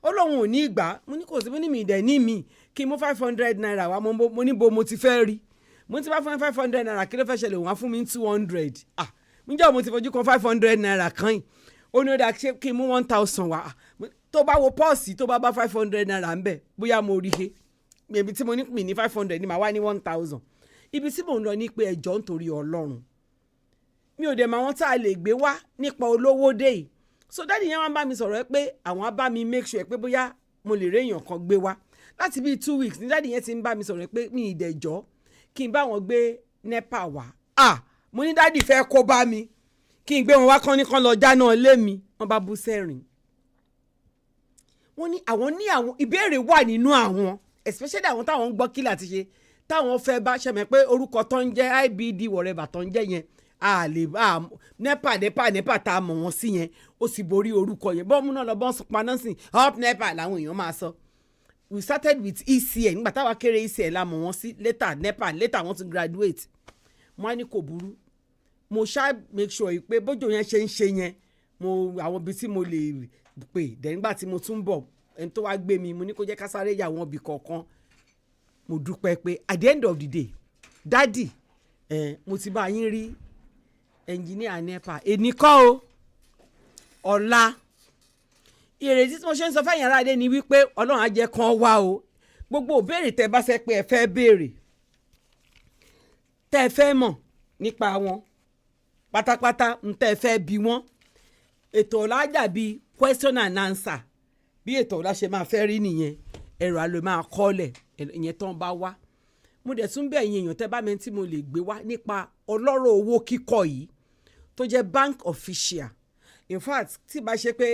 ó lóun ò ní ìgbà mo ní kò sí mo ní mi ìdẹ̀ ní mi kí n mú 500 naira wá mo ní bo mo ti fẹ́ rí mo ti bá fún 500 naira kí ló fẹ́ ṣẹlẹ̀ wọ́n á fún mi 200 mo jẹ́ mo ti fojú kan 500 naira kan yìí ó ní ó dáa kí n mú 1000 wá tó bá wo pọ́ọ̀sì tó bá 500 naira ń bẹ̀ bóyá mo rí he ibi tí mo ní pè ní 500 ni màá wá ní 1000 ibi tí mò ń lọ ní pé ẹjọ́ nítorí Ọlọ́run mi ò dẹ̀ mọ àwọn tá a lè gbé wá nípa olówó dé yìí so dáàdì yẹn wọ́n bá mi sọ̀rọ̀ pé àwọn á bá mi make sure pé bóyá mo lè réèyàn kan gbé wá láti bíi 2 weeks ní dáàdì yẹn ti ń bá mi sọ̀rọ̀ pé mi ìdẹ̀jọ́ kí n bá wọn gbé NEPA wá mo ní dáàdì fẹ́ kó bá mi kí n gbé wọn wá kán ní kán lọ jáná lé mi wọ́n bá bú sẹ́rìn wọ́n ní àwọn ìbéèrè wà nínú àwọn especially àwọn táwọn ń gbọ́ kí láti ṣe táwọn fẹ́ bá ṣẹ̀mẹ̀ pé orúkọ tó ń jẹ́ IBD whatever tó ń jẹ́ yẹn NEPA tá a mọ̀ wọ́n sí yẹn ó sì borí orúkọ yẹn bọ́ọ̀mù náà lọ bọ́ọ̀ paná sí up NEPA làwọn èèyàn máa sọ we started with ECN nígbà táwa kéré ECN la mọ̀ wọ́n sí later NEPA later wọ́n tún graduate wọ́n á ní kò burú mo ṣá make sure pé bójú yẹn ṣe ń ṣe yẹn mo àwọn ibi tí mo lè pè dẹ̀ nígbà tí mo tún bọ̀ ẹni tó wá gbé mi mo ní kó jẹ́ ká sáré yà wọ́n ibì kọ̀ọ̀kan mo dúpẹ́ pé at the end of the day dádì mo ti bá yín rí ẹnjìníà NEPA èní kọ́ o ọ̀la ìrètí tí mo ṣe ń sọ fẹ́yìn aráalé ni wípé Ọlọ́run á jẹ́ kán wá o gbogbo òbéèrè tẹ́ bá ṣe pé ẹ fẹ́ béèrè tẹ́ ẹ fẹ́ mọ̀ nípa wọn pátápátá ń tẹ́ ẹ fẹ́ bi wọ́n ètò ọ̀la dàbí question and answer bí ètò ọ̀la ṣe máa fẹ́ rí nìyẹn ẹ̀rọ àlọ́ máa kọ́lẹ̀ ìyẹn tán bá wá mo dẹ̀ tún bẹ̀ yín èèyàn tẹ́ bá mi tí mo lè gbé wá nípa ọlọ́rọ̀ owó kíkọ yìí tó jẹ́ bank official in fact tí bá ṣe pé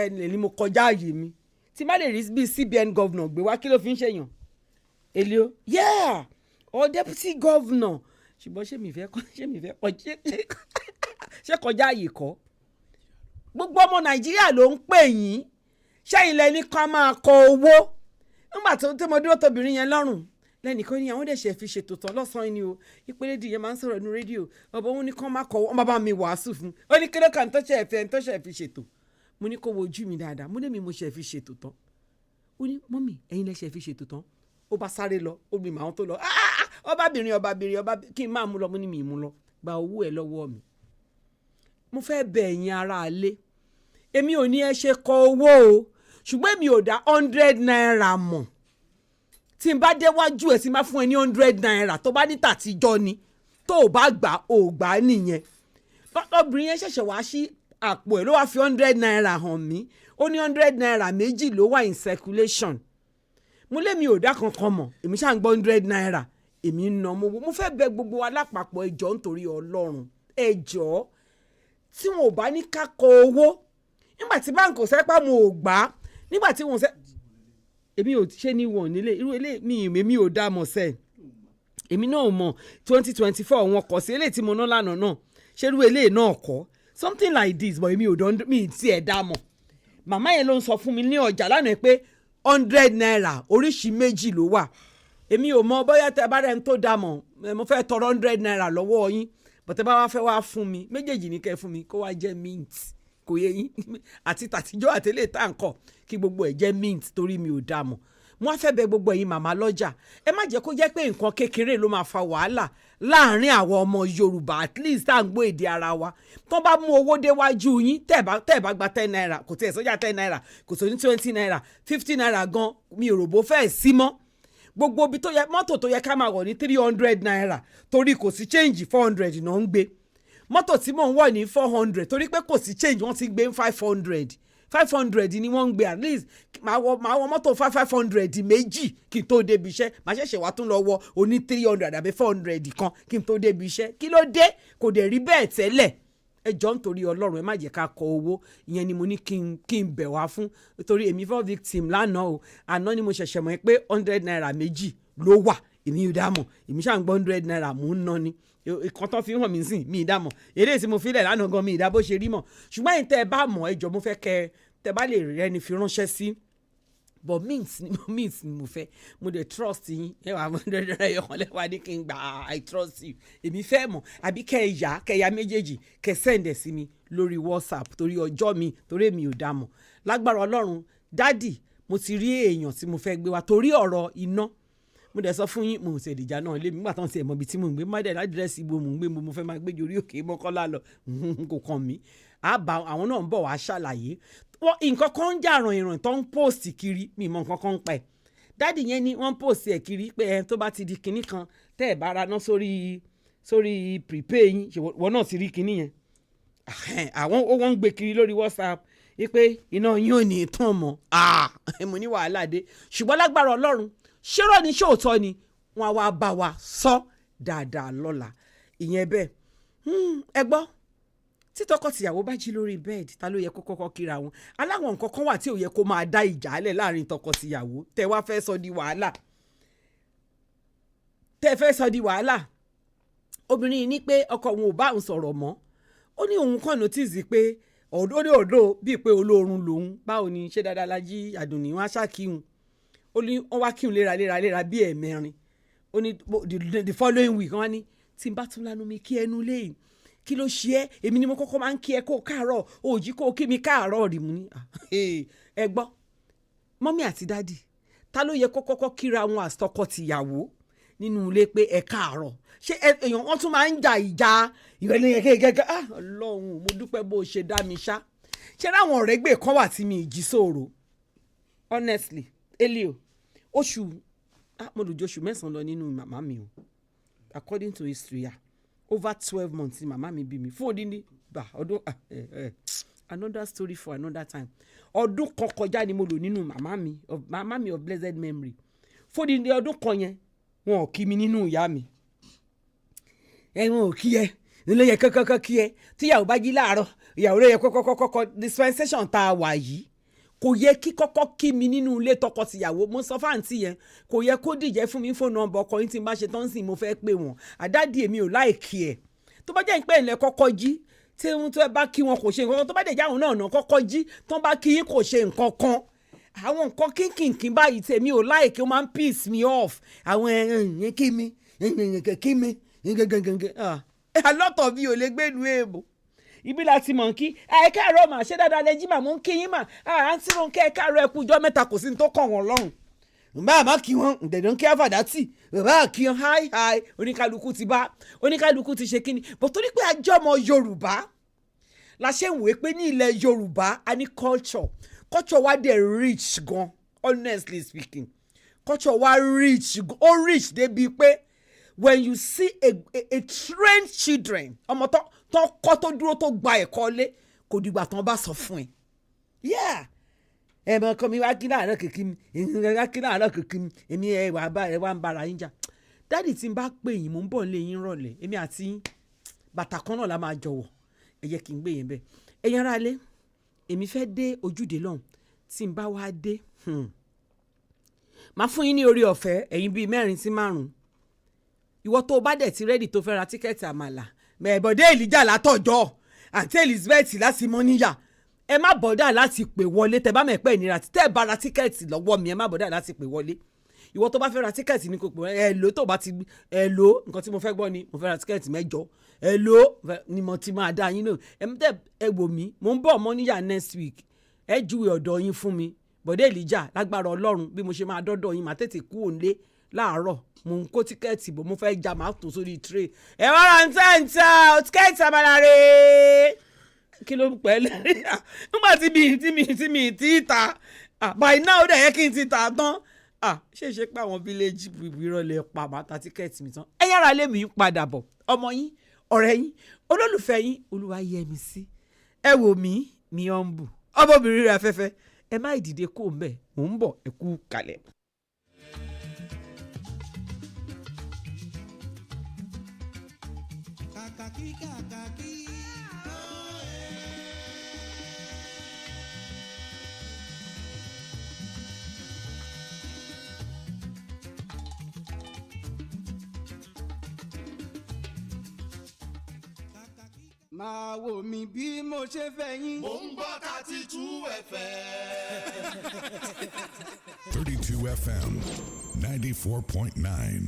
ẹni mo kọjá ààyè mi tí má lè rí bí CBN governor gbé wá kí ló fi ń ṣèyàn èlé yeah or deputy governor ṣùgbọ́n ṣé mi fẹ́ ṣé kọjá ààyè kọ́ gbogbo ọmọ Nàìjíríà ló ń pè yín ṣẹ́yìn lẹ́ni kan máa kọ owó nígbà tí mo dúró tóbìnrin yẹn lọ́rùn lẹ́nìkan ní àwọn dẹ̀ṣẹ̀ fi ṣètò tán lọ́sàn-án ni o ìpele dìyẹn máa ń sọ̀rọ̀ ní rédíò ọ̀bọ̀ òun ní kán má kọ̀ wọ́n bá mi wàásù fún ó ní kílódé kan tó ṣe fi ṣètò mo ní kó wojú mi dáadáa mo ní mi mo ṣe fi ṣètò tán ó ní mọ́mì ẹ̀yin lẹ́ṣẹ̀ fi ṣètò tán ó bá sáré lọ ó gbìmọ̀ àwọn tó lọ ọbabìnrin kí n máa mú lọ mo ní mi mú lọ gba owó ẹ̀ lọ́wọ́ mi mo fẹ́ bẹ̀ ẹ̀yin aráalé èmi ò ní ẹ ṣe kọ owó o ṣùgbọ́n èmi ò dá 100 naira mọ̀ tí n bá déwájú ẹ̀ sí máa fún ẹ ní 100 naira tó bá ní tàtijọ́ ni tó o bá gbà ò gbà nìyẹn obìnrin yẹn ṣẹ̀ṣẹ̀ wá sí àpò ẹ̀ ló wá fi 100 naira hàn mí ó ní 100 naira méjì ló wà in circulation mo lémi ò dá kankan mọ̀ èmi ṣáà ń gbọ́ 100 naira èmi ń ná mo fẹ́ bẹ̀ gbogbo wa lápapọ̀ ẹjọ́ nítorí Ọlọ́run ẹjọ́ tí wọn ò bá ní ká kọ owó nígbà tí báńkì ò sẹ́pà mo ò gbà nígbà tí wọn èmi ò ṣe ní wọn nílé irú ilé mi ò dá mọ̀ sẹ́ẹ̀ èmi náà mọ̀ 2024 wọn kọ̀ sí eléyìí tí mo ná lánàá náà ṣé irú eléyìí náà kọ́ something like this but èmi ò dán mi ti ẹ̀ dá mọ̀ màmá yẹn ló ń sọ fún mi ní ọjà lánàá pé 100 naira oríṣi méjì ló wà èmi ò mọ bóyá tẹ bá rẹ̀ ń tó dá mọ̀ mo fẹ́ tọrọ 100 naira lọ́wọ́ yín bọ̀tẹ́ bá wá fẹ́ wá fún mi méjèèjì ní kẹ́ fún mi kó wá jẹ́ mint kò yẹ yín àti tàtijọ́ àtẹlẹ́ tá à ń kọ̀ kí gbogbo ẹ̀ jẹ́ mint torí mi ò dá mọ̀ mo wá fẹ́ bẹ̀ gbogbo ẹ̀yin màmá lọ́jà ẹ má jẹ́ kó jẹ́ pé nǹkan kékeré ló máa fa wàhálà láàárín àwọn ọmọ Yorùbá at least tá à ń gbọ́ èdè ara wa tó bá mú owó déwájú yín tẹ́ ẹ̀ bá gba 10 naira kò tẹ̀ sọ́jà 10 naira kò sọ ní 20 naira 50 naira gan mi ò rò bó fẹ́ẹ̀ sí mọ́ gbogbo ibi tó yẹ mọ́tò tó yẹ ká máa wọ̀ ní 300 naira torí kò sí change 400 náà ń gbé mọ́tò tí mò ń wọ̀ ní 400 torí pé kò sí change wọ́n ti gbé 500 ni wọ́n ń gbé at least máa wọ mọ́tò 500 méjì kí n tó débi iṣẹ́ máa ṣẹ̀ṣẹ̀ wá tún lọ wọ oní 300 àbí 400 kan kí n tó débi iṣẹ́ kí ló dé kò dẹ̀ rí bẹ́ẹ̀ tẹ́lẹ̀ ẹ jọ̀ọ́ nítorí Ọlọ́run ẹ má jẹ́ ká kọ owó ìyẹn ni mo ní kí n bẹ̀ wá fún nítorí èmi fọ́ victim lánàá o àná ni mo ṣẹ̀ṣẹ̀ mọ̀ pé 100 naira méjì ló wà èmi ò dá mọ̀ èmi ṣáà ń gbọ́ 100 naira mò ń ná ni ìkan tó fi hàn mí sìn mí ìdá mọ̀ eré tí mo fi lẹ̀ lánàá gan mi ìdá bó ṣe rí mọ̀ ṣùgbọ́n ẹ̀yin tẹ́ ẹ bá mọ̀ ẹ jọ̀ọ́ mo fẹ́ kẹ́ tẹ́ bá lè rí ẹni fi ránṣẹ́ sí but mint ni mo fẹ́ mo dey trust yín ẹ wà mọ́ ẹ̀yọ̀kan lẹ́wà ní kí n gbà I trust you èmi fẹ́ mọ̀ àbí kẹ́ẹ̀yà méjèèjì kẹ́ send ẹ̀ sí mi lórí WhatsApp torí ọjọ́ mi torí èmi ò dá mọ̀ lágbára Ọlọ́run dádì mo ti rí èèyàn tí mo fẹ́ gbé wa torí ọ̀rọ̀ iná. Mo dẹ̀ sọ fún yín mo ṣe ìdìjà náà lé mi nígbà tán ti ẹ̀ mọ ibi tí mo ń gbé mọ́dẹ̀ ládírẹ́sì ibo mo ń gbé mo fẹ́ máa gbé orí òkè Mọ́kọ́lá lọ kò kàn mí. Àwọn náà ń bọ̀ wá ṣàlàyé nǹkan kan ń jà ràn tó ń post kiri mi mọ nǹkan kan ń pa ẹ̀. Dáàdì yẹn ni wọ́n post ẹ̀ kiri pé tó bá ti di kinní kan tẹ́ ẹ̀ bá ra ná sórí prepay yín wọ́n náà ti rí kinní yẹn. Wọ́n ń gbé kiri lórí WhatsApp wípé iná yín ò ní tán mọ́ mo ní wàhálà dé ṣùgbọ́n lágbára Ọlọ́run ṣérò ní ṣòótọ́ ni wọ́n á wá bá wa sọ dáadáa lọ́la ìyẹn bẹ́ẹ̀. Ẹ gbọ́ tí tọkọ-tìyàwó bá jí lórí bẹ́ẹ̀dì ta ló yẹ kó kọ́kọ́ kíra wọn? Aláwọn nǹkan kan wà tí ò yẹ kó máa dá ìjà lẹ̀ láàrin tọkọ-tìyàwó tẹ́ wá fẹ́ sọ di wàhálà. Obìnrin yìí ní pé ọkọ òun ò bá òun sọ̀rọ̀ mọ́. Ó ní òun kàn notice pé ọ̀dọ́ bíi pé olóorun lòun. Báwo ni ṣé dáadáa la jí Àdùnní wọn á ṣàkíhun. Ó ní wọ́n wá kíhun léra bí ẹ̀mẹrin. Ó ní the following week wọ́n ní tí n bá tún lánàá mi kí ẹnu léyìn kí ló ṣe é èmi ni mo kọ́kọ́ máa ń kí ẹ kó káàárọ̀ òjì kó kí mi káàárọ̀ rí mu ní. Ẹ gbọ́ mọ́mí àti dádì ta ló yẹ kó kọ́kọ́ kíra wọn àtọkọ-tìyàwó nínú ilé pé ẹ káàárọ̀? Ṣé èèyàn wọ́n tún máa ń jà ìjà ìrẹ̀lẹ̀ gẹ́gẹ́ Ọlọ́run mo dúpẹ́ bó ṣe dá mi ṣá. Ṣé láwọn ọ̀rẹ́ gbé kan wà tí mi ì jí sóòrò honestly elio mo lò ju oṣù 9 lọ nínú màmá mi o according to history over 12 months ni màmá mi bí mi fún odindi ọdún another story for another time. Ọdún kan kọjá ni mo lò nínú màmá mi of blessed memory fún odindi ọdún kan yẹn wọn ò kí mi nínú ìyá mi. Wọn ò kí ẹ nílé yẹ kọ́kọ́ kí ẹ tíyàwó bá jí láàárọ̀ ìyàwó ló yẹ kọ́kọ́ dispensation tá a wà yìí kò yẹ kí kọ́kọ́ kí mi nínú ilé tọkọ-tìyàwó. Mo sọ fáǹtì yẹn kò yẹ kó dìjẹ́ fún mi fóònù nọ́mbà ọkọ yín tí n bá ṣe tán sí mo fẹ́ pè wọ́n àdádì èmi ò láìkí ẹ̀. Tó bá jẹ́ ìpẹ́ ìlẹ̀ kọ́kọ́ jí tí wọ́n tó bá kí wọn kò ṣe nǹkan kan tó bá dẹ̀ jáwọn náà kọ́kọ́ jí tán bá kí yín kò ṣe nǹkan kan. Àwọn nǹkan kínkìnkín báyìí tèmi ò láìkí ó máa ń piss me off. Àwọn ẹ̀yìn kí mi alọ́tọ̀ bí ò lè gbẹ́nu èèbò ibi láti mọ̀ kí ẹ káàárọ̀ mà ṣé dáadáa lẹ jí mà mò ń kí yín mà àǹtí Rónkẹ́ ẹ káàárọ̀ ẹ kú ọjọ́ mẹ́ta kò sí ní tó kàn wọ́n lọ́rùn. Bá a má kí wọn ǹdẹ̀dọ̀ ń kí àfàdátì bá a kí wọn hi oníkálukú ti ṣe kíni bó torí pé àjọmọ Yorùbá la ṣe ń wé pé ní ilẹ̀ Yorùbá a ní culture wa dẹ̀ rich gan honestly speaking culture wa rich ó rich débi pé when you see a trained children ọmọ tó kọ́ tó dúró tó gba ẹ̀kọ́ lé kò dìgbà tán bá sọ fún ẹ. Ẹ̀mọ̀ kan mi wá kí láàárọ̀ kìkì mi èmi wà ń bára yín jà. Dáàdì tí n bá pè yín mò ń bọ̀ lé yín rọ̀lẹ́ èmi àti bàtà kan náà la máa jọ̀wọ̀ ẹ jẹ́ kí n gbé yẹn bẹ́ẹ̀. Ẹ̀yin ará ilé èmi fẹ́ dé ojúde lọ́hùn tí n bá wá dé máa fún yín ní orí ọ̀fẹ́ ẹ̀yin bíi 4 sí 5. Ìwọ tó bá dẹ̀ ti rẹ́dì tó fẹ́ ra tíkẹ́ẹ̀tì àmàlà mẹ́ẹ̀bọ̀dé Èlíjà látọ̀jọ́ àti Elizabeth láti Mọ́níyà ẹ má bọ̀dá láti pè wọlé tẹ bá mẹ́pẹ́ ìnira tẹ́ ẹ bá ra tíkẹ́ẹ̀tì lọ́wọ́ mi ẹ má bọ̀dá láti pè wọlé. Ìwọ tó bá fẹ́ ra tíkẹ́ẹ̀tì ní kò pè ẹ lò tó bá ti nǹkan tí mo fẹ́ gbọ́ ni mo fẹ́ ra tíkẹ́ẹ̀tì 9 ẹ lò ni mo ti máa dá yín náà ẹ wò mí mo ń bọ̀ Mọ́níyà next week ẹ júwe ọ̀dọ̀ yín fún mi bọ̀dé Èlíjà lágbára Ọlọ́run bí mo ṣe máa dọ́dọ̀ yín máa tètè kú òǹlé láàárọ̀ mo ń kó tíkẹ́ẹ̀tì bò mo fẹ́ já máa tó sórí tray ẹ wá ra ntẹ́ntẹ́ tíkẹ́ẹ̀tì àmàlàrè kí ló ń pẹ́ lẹ́rìí nígbà tí mi ti ta by now ó dẹ̀ yẹ kí n ti ta tán ṣe pé àwọn village ìrọ̀lẹ́ pa máa ta tíkẹ́ẹ̀tì mi tán. ẹ yára lé mi padà bọ̀ ọmọ yín ọ̀rẹ́ yín olólùfẹ́ yín Olúwayẹmisí ẹ wò mí ní ọ̀nbù ọmọbìnrin rẹ̀ afẹ́fẹ́ ẹ má ìdìde kó ń bẹ̀ mò ń bọ̀ ẹ kú kalẹ̀. máa wò mí bí mo ṣe fẹ́ yín. Mo ń gbọ́ 32 FM. 32 FM 94.9.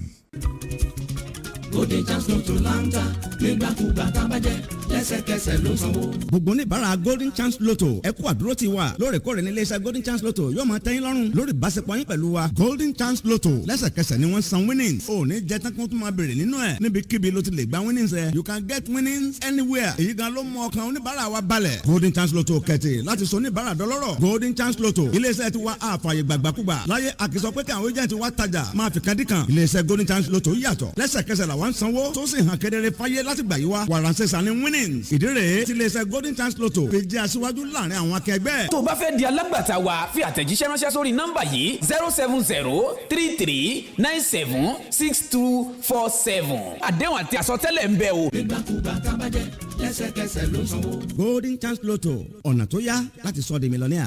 Golden Chance Lotto Lanta nígbàkúgbà tá a bá jẹ lẹ́sẹ̀kẹsẹ̀ ló sanwó. Gbogbo oníbàárà Golden Chance Lotto ẹ kú àdúró ti wa lóòrèkóòrè ní iléeṣẹ́ Golden Chance Lotto yóò máa tẹ́yìn lọ́rùn lórí ìbáṣepọ̀ yín pẹ̀lú wa. Golden Chance Lotto lẹ́sẹ̀kẹsẹ̀ ni wọ́n san winnings ò ní jẹ́ tán kí wọ́n tún máa béèrè nínú ẹ̀ níbikíbi ló ti lè gba winnings ẹ̀ you can get winnings anywhere èyí gan ló mú ọkàn oníbàárà wa balẹ̀. Golden Chance Lotto kẹ̀tì láti sọ oníbàárà dọlọ́rọ̀. Golden Chance Lotto iléeṣẹ́ ti wa àfààyè gbàgbàkúgbà láyé àkìsọ pé kí àwọn agent wa tajà máa fi kan dí kan. Iléeṣẹ́ Golden Chance Lotto yàtọ̀ lẹ́sẹ̀kẹsẹ̀ làwọn sanwó tó sì hàn kedere fáyé láti gbà yí wa wàràǹsẹ̀sà ni winnings ìdí rèé tí iléeṣẹ́ Golden Chance Lotto fi jẹ́ aṣíwájú láàrin àwọn akẹgbẹ́. tó o bá fẹ́ di alágbàtà wa fi àtẹ̀jíṣẹ́ ránṣẹ́ sórí nọ́mbà yìí 07033976247 àdéhùn àti àsọtẹ́lẹ̀ ń bẹ o. nígbàkúgbà tá a bá jẹ lẹ́sẹ̀kẹsẹ̀ ló sanwó. Golden Chance Lotto ọ̀nà tó yá láti sọ di mílíọ̀nìà.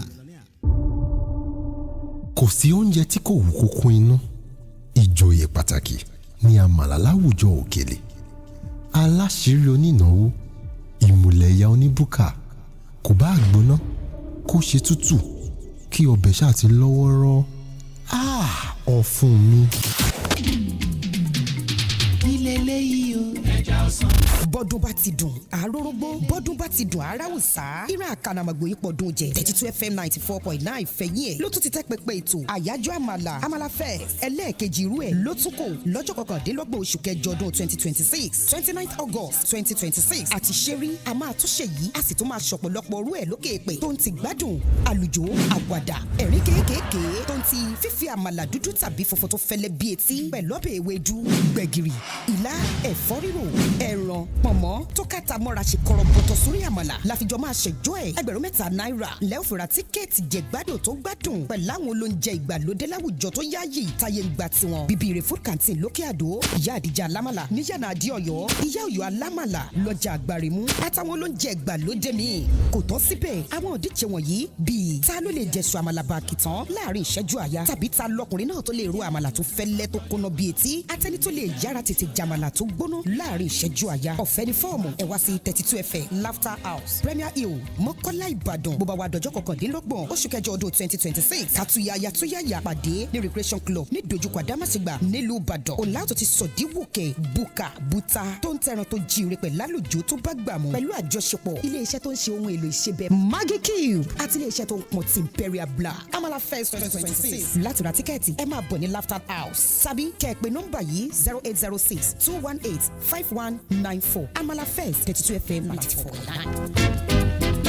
Kò sí oúnjẹ tí kò wú kókó inú ìjòyè pàtàkì ní àmàlà láwùjọ òkèlè aláṣírí onínáwó ìmùlẹ̀yà oníbùkà kò bá gbóná kó ṣe tútù kí ọbẹ̀ ṣáà ti lọ́wọ́rọ́ ọ̀fun mi. nílé eléyìí o. ẹja ọsàn. bọ́dún bá ti dùn àròrógbó bọ́dún bá ti dùn aráwùsá ìran àkànàmọ̀gbò ipò dùn jẹ 32 FM 94.9 fẹ̀yìn ẹ̀ ló tún ti tẹ́ pẹpẹ ètò àyájọ́ àmàlà fest ẹlẹ́ẹ̀kejì irú ẹ̀ ló tún kò lọ́jọ́ kọkàndínlọ́gbọ̀n oṣù kẹjọ ọdún 2026 29 August 2026 àti ṣẹ́rí a máa tún ṣe yìí a sì tún máa ṣọ̀pọ̀lọpọ̀ orú ẹ̀ lókè èpè tó ń ti gbádùn àlùjò àwàdà ẹ̀rín kéékèèké tó ń ti fífi àmàlà dúdú tàbí funfun tó fẹ́lẹ́ bí etí pẹ̀lú ọbẹ̀ ewédú gbẹ̀gìrì ìlà ẹ̀fọ́ rírò ẹran pọ̀nmọ́ tó kàtà mọ́ra ṣe kọ̀rọ̀bọ̀tọ̀ sórí àmàlà láfijọ́ máa ṣẹjọ́ ẹ̀ ẹgbẹ̀rún mẹ́ta náírà lẹ́ọ̀fẹ̀rà tíkẹ́ẹ̀tì jẹ̀gbádùn tó gbádùn pẹ̀lú àwọn olóúnjẹ ìgbàlódé láwùjọ tó yáàyè táyé ń gba tiwọn bíbí food canteen lókè àdó ìyá àdìjà alámàlà níyànà àdí ọ̀yọ́ ìyá ọ̀yọ́ alámàlà lọ́jà àgbàrìmú àtàwọn olóúnjẹ ìgbàlódé míì kò tán síbẹ̀ àwọn òdíje wọ̀nyí bíi ta ló lè jẹ̀sùn àmàlà bàkìtàn láàrin ìṣẹ́jú àyà tàbí ta lọkùnrin náà tó lè ro àmàlà tó fẹ́lẹ́ tó kóná bíi etí àtẹni tó lè yára tètè jàmàlà tó gbóná láàrin ìṣẹ́jú àyà ọ̀fẹ́ ní fọ́ọ̀mù ẹ wá sí 32 FM Laughter House Premier Hill Mọ́kọ́lá Ìbàdàn bó bá wà dọjọ́ kọkàndínlọ́gbọ̀n oṣù kẹjọ ọdún 2026 kàtúyàyà pàdé ní Recreation Club ní dojúkọ Àdámàsìgbà nílùú Ìbàdàn ọ̀làtò ti sọ̀díwòkè buka buta tó ń tẹran tó jíire pẹ̀lú àlùjò tó bá gbà mú pẹ̀lú àjọṣepọ̀ iléeṣẹ́ tó ń ṣe ohun èlò ìṣebẹ̀ Maggi Cube àti iléeṣẹ́ tó ń pọn ti Imperial Black Amala Fest 2026 láti ra tíkẹ́ẹ̀tì ẹ máa bọ̀ ní Laughter House tàbí kẹ́ ẹ pè nọ́mbà yìí 0806-218-5194 Amala Fest 32 FM 94.9.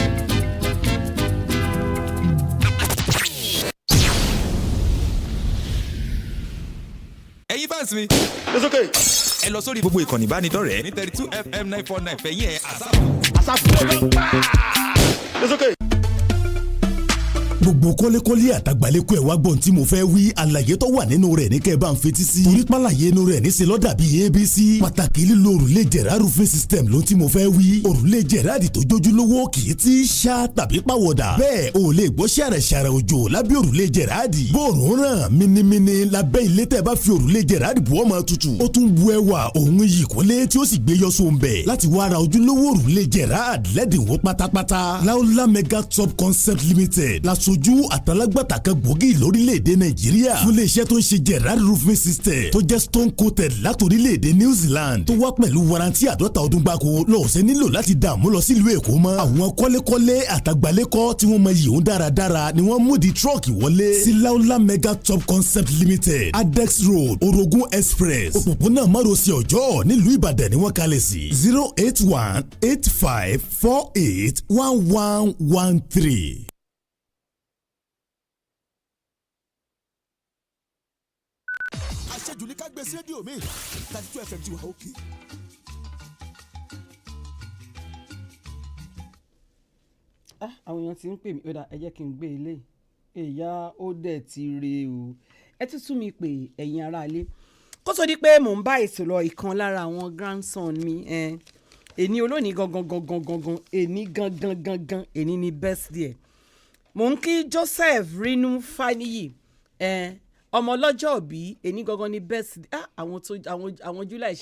ẹ̀yin fans mi. It's okay. ẹ lọ sórí gbogbo ìkànnì ìbánidọ́rẹ̀ẹ́ ní 32 FM 949 fẹ̀yìn ẹ̀ àsáàpù. It's okay. gbogbo kọ́lékọ́lé àtàgbàlékọ́ ẹ̀ wá gbọ́n tí mo fẹ́ wí àlàyé tó wà nínú rẹ̀ ní kẹ́ ẹ bá ń fetí sí. torí pàlàyé inú rẹ̀ ní selọ́dà bíi abc. pàtàkì lílo òrùlé jẹ̀rá roofing system ló tí mo fẹ́ wí. òrùlé jẹ̀rá àdì tó jójúlówó kì í ti ṣá tàbí pàwọ̀dà. bẹ́ẹ̀ o lè gbọ́ ṣàrẹ̀ṣàrẹ̀ òjò lábẹ́ òrùlé jẹ̀rá àdì. bóòrùn ràn minimini lábẹ́ ilé tẹ́ bá fi òrùlé jẹ̀rá àdì bu ọmọ tutù. ó tún bu ẹwà òun yìí kọ́lé tí ó sì gbé yọ sóńbẹ̀. láti wá ra ojúlówó òrùlé jẹ̀rá àdì lẹ́dínwó pátápátá. Laola Mega Top Concept Limited lasojú àtàlágbàtà kan gbòógì lórílẹ̀‐èdè Nàìjíríà fún iléeṣẹ́ tó ń ṣe Gerard roofing system tó jẹ́ stone coated látòrílẹ̀‐èdè New Zealand tó wá pẹ̀lú warranty 50 ọdún gbáko lọ́ọ̀sẹ̀ nílò láti dààmú lọ sílùú Èkó mọ́. àwọn kọ́lékọ́lé àtàgbálẹ́kọ́ tí wọ́n mọ yìí ń dáradára ni wọ́n mú di trọ́ọ̀kì wọlé sí Laola Mega Top Concept Limited Adex Road Orogun Express òpópónà márosẹ̀ Ọ̀jọ́ nílùú Ìbàdàn ni wọ́n kalẹ̀ sí 08185481113. àṣejù ní ká gbé sí rédíò mi 32 FM ti wà òkè. àwọn èèyàn ti ń pè mí ó dà ẹ jẹ́ kí n gbé ilé ìyá ó dẹ̀ ti re o ẹ ti tún mi pè ẹ̀yin aráalé kó tó di pé mò ń bá ètò lọ ìkan lára àwọn grandson mi èní olónìí gangan èní gangan èní ni birthday mò ń kí Joseph Rinu Faniyi ọmọ ọlọ́jọ́ òbí èní gangan ni birthday àwọn July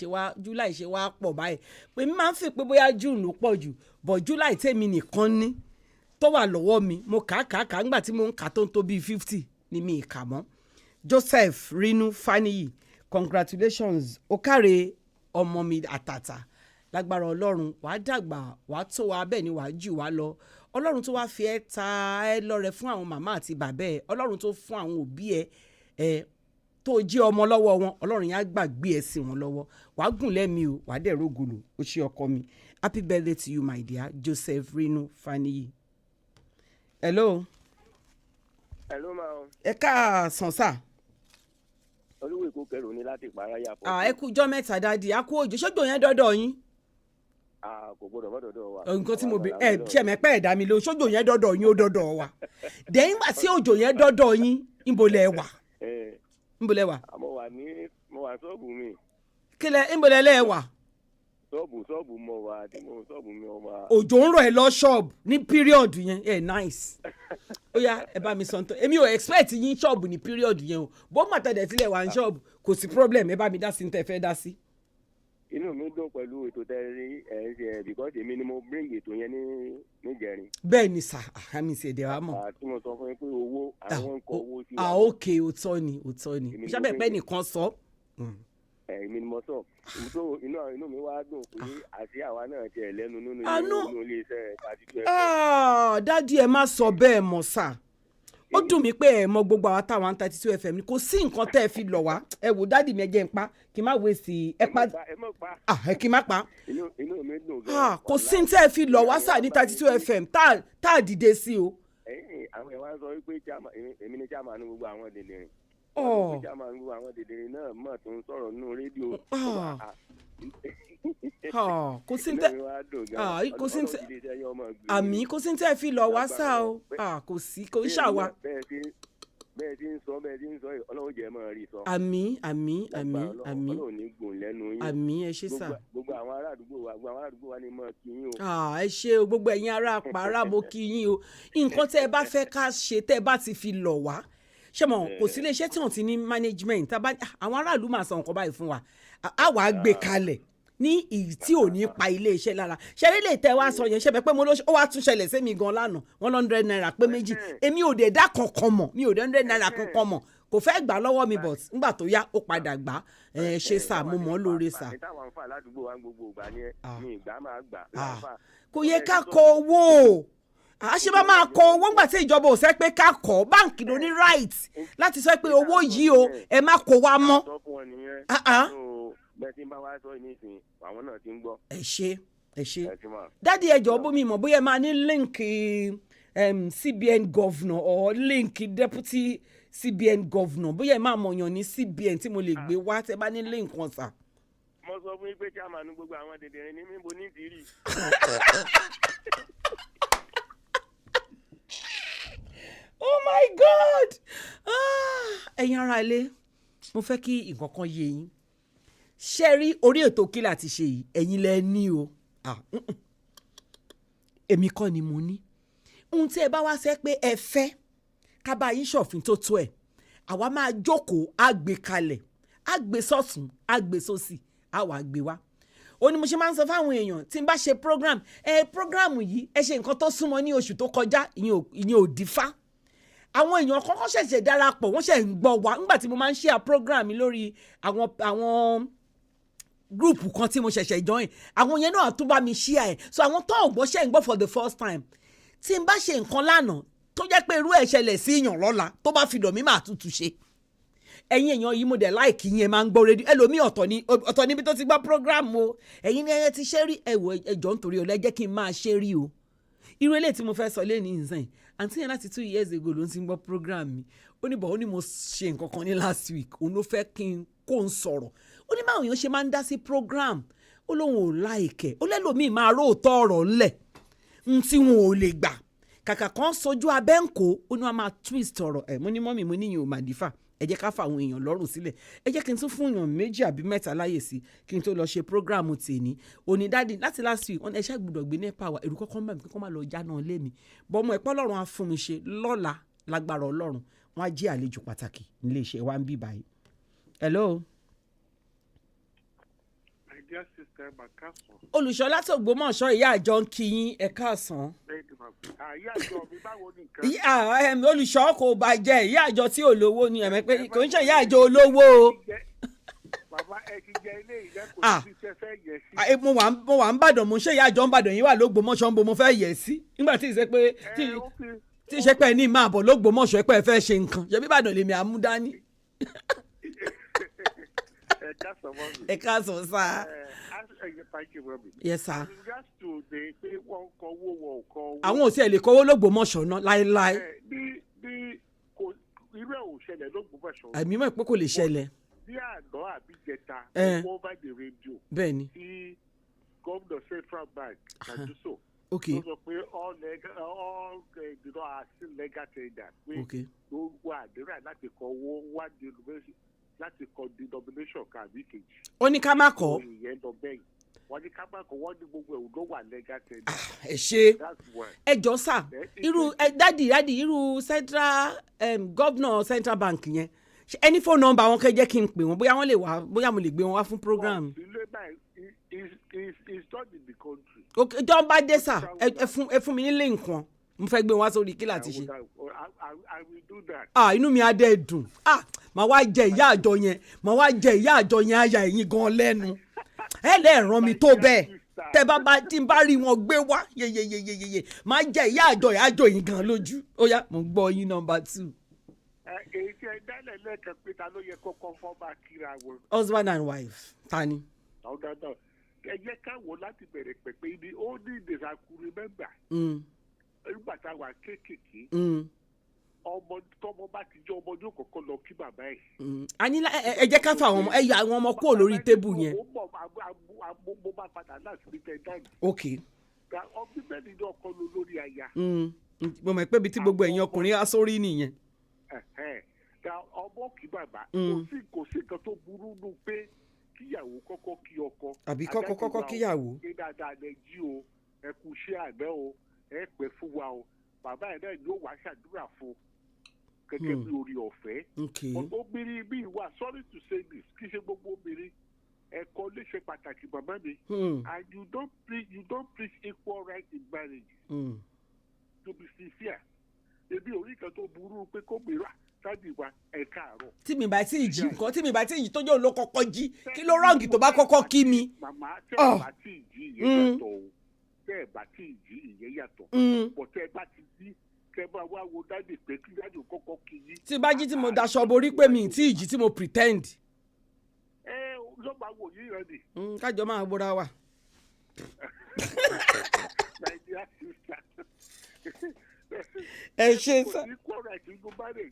ṣe wá pọ̀ báyìí pé mi máa ń fi pé bóyá June ló pọ̀ jù but July tèmi nìkan ní tó wà lọ́wọ́ mi mo kà á nígbà tí mo ń kà tó ń tó bíi 50 ni mi kà mọ́ Joseph Rinu Faniyi congratulations ó káre ọmọ mi àtàtà lágbára ọlọ́run wàá dàgbà wàá tó wa bẹ́ẹ̀ ni wàá jù wá lọ ọlọ́run tó wá fi ẹ́ ta ẹ́ lọ́rẹ fún àwọn màmá àti bàbá ẹ̀ ọlọ́run tó fún àwọn òbí ẹ̀ tó jẹ́ ọmọ lọ́wọ́ wọn ọlọ́run yẹn á gbàgbé ẹ̀ sí wọn lọ́wọ́ wàá gùn lẹ́mìí o wàá dẹ̀ rógòlò ó ṣe ọkọ mi happy birthday to you my dear Joseph Rinu Faniyi. hello. hello ma o. ẹ káàsán sà. Olúwayémíse ní láti ìpárayà fún. ẹ kú jọ́ mẹ́ta dáàdi a kú òjò ṣójò yẹn dọ́dọ̀ yín. kò gbọdọ̀ mọ́ dọ́dọ̀ wa. nǹkan tí mo bẹ ṣẹ̀mẹ́pẹ́ ẹ̀dá mi ló ṣójò yẹn dọ́dọ̀ yín ó dọ́dọ̀ wa dẹ́yìn gbà sí òjò yẹn dọ́dọ̀ yín níbo lẹ wà. níbo lẹ wà. mo wà ṣọ́ọ̀bù mi. kílẹ̀ níbo lẹ wà. ṣọ́ọ̀bù mo wà ṣọ́ọ̀bù mi wà. òjò ń rọ̀ ẹ́ lọ ṣọ́ọ̀bù ní píríọ̀dù yẹn nice ó yá ẹ bá mi sọ ntọ́ èmi ò expect yín ṣọ́ọ̀bù ní píríọ̀dù yẹn o bó màtàdé sílẹ̀ wà ní ṣọ́ọ̀bù kò sí problem ẹ bá mi dá sí ní tẹ́ fẹ́ dá sí. inú mi dùn pẹ̀lú ètò tẹ́rí ẹ̀ ṣe because èmi ni mo bring ètò yẹn níjẹrin. bẹ́ẹ̀ ni sà àmì ìṣèdè wa mọ̀. àti mo sọ fún yín pé owó àwọn ń kọ owó sí wa. òkè òótọ́ ni sábẹ́ pẹ́ nìkan sọ. èmi ni mo sọ inú mi wá dùn pé àti àwa náà tiẹ̀ lẹ́nu nínú ilé iṣẹ́ pàtìkù. dádì ẹ má sọ bẹ́ẹ̀ mọ́ sà ó dùn mí pé ẹ mọ gbogbo àwọn táwọn 32 FM ni kò sí nǹkan tẹ́ ẹ fi lọ̀ wá ẹ wò dádì mi ẹ jẹ́ n pa kí n má wé sí ẹ pa kí n má pa inú mi dùn gan. kò sí tẹ́ ẹ fi lọ̀ wá sà ní 32 FM tá a dìde sí o. àwọn ẹ̀ wá sọ wípé èmi ni chairman gbogbo àwọn dèdèrìn. chairman gbogbo àwọn dèdèrìn náà mọ̀ tó ń sọ̀rọ̀ nínú rédíò. kò sí tẹ́ àmì kò sí tẹ́ fi lọ wá sá o kò sí kò ń ṣàwà. bẹ́ẹ̀ tí ń sọ ọlọ́run jẹ́ máa rí sọ. àmì ọlọ́run ní gùn lẹ́nu yín. àmì ẹ ṣé sà. gbogbo àwọn ará àdúgbò wa ni mo kí yín o. ẹ ṣé o gbogbo ẹ̀yin ará àpárá mo kí yín o nǹkan tẹ́ ẹ bá fẹ́ ká ṣe tẹ́ ẹ bá ti fi lọ̀ wá ṣé mo kò sí iléeṣẹ́ tí wọ́n ti ní management àwọn aráàlú máa sọ nǹkan báyìí fún wa á wàá gbé kalẹ̀ ní ìyí tí ò ní pa iléeṣẹ́ lára ṣẹlẹ̀ lè tẹ́ wá sọ yẹn ṣe pé mo ló ó wá tún ṣẹlẹ̀ sí mi gan lánàá 100 naira pé méjì èmi ò dé dá kankan mọ̀ mi ò dé 100 naira kankan mọ̀ kò fẹ́ gbà lọ́wọ́ mi but nígbà tó yá ó padà gbà ṣe sà mo mọ̀ lóore sà. kò yẹ ká kọ owó àṣẹ bá máa kọ owó ńgbà tí ìjọba ò sẹ́ pé ká kọ́ báǹkì ló ní right láti sọ pé owó yìí o ẹ má kó wa mọ́. bẹ́ẹ̀ tí n bá wá sọ ní ìsìn àwọn náà ti ń gbọ́. ẹ ṣé dádì ẹjọ́ bómi mọ̀ bóyá máa ní líǹkì CBN governor or líǹkì deputy CBN governor bóyá ẹ máa mọ̀yàn ní CBN tí mo lè gbé wá tẹ́ bá ní líǹkì wọn sà. mo sọ fún yín pé chairman gbogbo àwọn dèdèrè ní mímbo ní ìdírí. Oh my God ẹ̀yin ará ilé mo fẹ́ kí nǹkan kan yé yín ṣe rí orí ètò Kilatise yìí ẹ̀yin lẹ ní o èmi kọ́ ni mo ní ohun tí ẹ bá wá sẹ́ pé ẹ fẹ́ ká bá yín ṣọ̀fin tó tó ẹ̀ àwa máa jókòó á gbé kalẹ̀ á gbé sọ́tún á gbé sósì á wàá gbé wá ó ní mo ṣe máa ń sọ fáwọn èèyàn tí n bá ṣe program yìí ẹ ṣe nǹkan tó súnmọ́ ní oṣù tó kọjá ìyẹn ò dífá àwọn èèyàn kọ́kọ́ ṣẹ̀ṣẹ̀ darapọ̀ wọ́n ṣẹ̀ ń gbọ́ wa nígbà tí mo máa ń ṣe program mi lórí àwọn gúrùpù kan tí mo ṣẹ̀ṣẹ̀ join àwọn yẹn náà tún bá mi share ẹ̀ so àwọn tó ọ̀gbọ́n ṣẹ̀ ń gbọ́ for the first time tí n bá ṣe nǹkan lánàá tó jẹ́ pé irú ẹ̀ ṣẹlẹ̀ sí èèyàn lọ́la tó bá fi dọ̀ mí máa tútù ṣe ẹ̀yin èèyàn yìí mo dẹ̀ láìkì yín ẹ máa ń gbọ́ rédíò ẹlòmíì ọ̀tọ̀ níbi tó ti gbọ́ program o ẹ̀yin ni ẹyẹ ti ṣe rí ẹjọ́ nítorí ọ̀lẹ́ jẹ́ kí n máa ṣe rí o irú eléyìí tí mo fẹ́ sọ lẹ́ni ìsìn àǹtí yẹn láti 2 years ago ló ń ti gbọ́ program mi ó ní mo ṣe nǹkan kan ní last week òun ló fẹ́ kí n kó ń sọ̀rọ̀ ó ní báwọn èèyàn ṣe máa ń dá sí program ó lóun ò láìkẹ́ ó lẹ́lòmíì máa róòtọ́ ọ̀rọ̀ ńlẹ̀ tí wọn ò lè gbà kàkà kan sojú abẹ́ ń kó ó ní wọn máa twist ọ̀rọ̀ mo ní mọ́mì mo níyìn ò mà dífà ẹ jẹ́ ká fa àwọn èèyàn lọ́rùn sílẹ̀ ẹ jẹ́ kí n tún fún èèyàn 2 àbí 3 láyè sí kí n tó lọ ṣe program tèmi onídàádì láti last week wọn ẹ ṣe gbọ́dọ̀ gbé NEPA wa èrò kọ́kọ́ bá mi kọ́kọ́ máa lọ jáná lé mi bọ́mọ ẹ̀pọ́ ọlọ́run á fún mi ṣe lọ́la lágbára ọlọ́run wọn á jẹ́ àlejò pàtàkì nílé iṣẹ́ wa ń bí báyìí. hello. dear sister Makaso. Olùṣọ́lá tó Ògbómọ̀ṣọ́ ìyá àjọ ń kí yín ẹ káàsán. ìyá àjọ mi báwo ni nǹkan. Olùṣọ́ kò bàjẹ́ ìyá àjọ tí olówó ni ẹ̀mẹ́ pé kò ń ṣe ìyá àjọ olówó o. bàbá ẹ ti jẹ ilé ìlẹ́kọ̀ọ́ tí ṣe fẹ́ yẹ sí. mo wà ń bàdàn mo ṣe ìyá àjọ ń bàdàn yín wà lógbòmọ̀ṣọ́ ń bo mo fẹ́ yẹ sí nígbà tí ìṣe pé tí ìṣe pé ní máa bọ̀ lógbòmọ̀ṣọ́ pé ẹ fẹ́ ṣe nǹkan ṣe bí Ìbàdàn lèmi àmúdání. ẹ káàsán sá. Yes sir. àwọn ò sí ẹ̀ lè kọ́wọ́ lógbòmọ̀ṣọ́ náà láéláé. irú ẹ̀ ò ṣẹlẹ̀ lógbòmọ̀ṣọ́. àmì mọ̀ pé kò lè ṣẹlẹ̀. bí àná àbí jẹta over the radio. bẹ́ẹ̀ni. tí gómìnà Central Bank Kajuso. Okay. ó sọ pé all are still legal tender. Okay. gbogbo àdúrà láti kọ owó wá di university láti kọ denomination kàbí kejì. ó ní ká má kọ́. ìyẹn lọ bẹ́yìn wọ́n ní ká má kọ́ wọ́n ní gbogbo ẹ̀ ló wà legal tender. ẹ ṣe ẹ jọ sà irú dádì irú central governor Central Bank yẹn any phone number wọn kẹ́ jẹ́ kí n pè wọ́n bóyá wọ́n lè wá bóyá mo lè gbé wọn wá fún program. He's not in the country. Okay, jọ bá dé sà ẹ fún mi nílé nǹkan mo fẹ́ gbé wọn wá sórí Kilatise. I will do that. Inú mi á dẹ́ dùn màá wá jẹ ìyá àjọ yẹn àyà ẹ̀yìn gan lẹ́nu ẹ lẹ́ẹ̀ràn mi tó bẹ́ẹ̀ tẹ bá tí n bá rí wọn gbé wá yeyeyeyeye máa jẹ ìyá àjọ yìí gan lójú ó yá mo gbọ́ yín number 2. èyí tí ẹ dálẹ̀ lẹ́ẹ̀kan pé ta ló yẹ kọ́kọ́ fọ́ bá kíra wọn. husband and wife ta ni. ọ̀dọ̀dọ̀ ẹ jẹ́ ká wò láti bẹ̀rẹ̀ pẹ̀pẹ́ ibi ó ní ìdèsàkùnrin mẹ́mbà. nígbà tá a wà kéékèèké ọmọ tọmọ bá ti jẹ́ ọmọ yóò kọ́kọ́ lọ kí bàbá ẹ̀. àní ẹ jẹ́ ká fa àwọn ọmọ ẹ yọ àwọn ọmọ kúrò lórí tébù yẹn. mo máa padà láti rí tẹ dáàbò. ok. ọbí bẹ́ẹ̀ ni ọkọ lọ lórí aya. mo mọ̀ pé ibi tí gbogbo ẹ̀yin ọkùnrin á sórí nìyẹn. ọmọ kí bàbá kò sí nǹkan tó burú nù pé kíyàwó kọ́kọ́ kí ọkọ. àbí kọ́kọ́ kíyàwó. ṣé dáadáa lẹ jí o ẹ kú iṣẹ́ àná o ẹ pẹ́ fún wa o bàbá ẹ̀ náà yóò wá ṣàdúrà fún gẹ́gẹ́ bí orí ọ̀fẹ́. obìnrin bíi wà sorry to say this kì í ṣe gbogbo obìnrin ẹ̀kọ́ lè ṣe pàtàkì bàbá mi. and you don't preach equal right in marriage. to be sincere ebi orí kan tó burú pé kó mìíràn sáàdì wa ẹ káàárọ̀. tí mi bá tí ì jí nǹkan tí mi bá tí ì jí tó jẹ́ ló kọ́kọ́ jí kí ló rọ́ǹgì tó bá kọ́kọ́ kí mi. màmá tẹ́ ẹ bá tí ì jí ìyẹn yàtọ̀ o tẹ́ ẹ bá tí ì jí ìyẹn yàtọ̀ pọ̀ tẹ́ ẹ bá ti jí tẹ́ ẹ bá wá wo dáàdì pé kí dáàdì kọ́kọ́ kí yí. tí bá jí tí mo daṣọ borí pé mi tí ì jí tí mo pretend. ló máa wò yí rẹ ni. kájọ máa gbóra wa. ẹ ṣe sá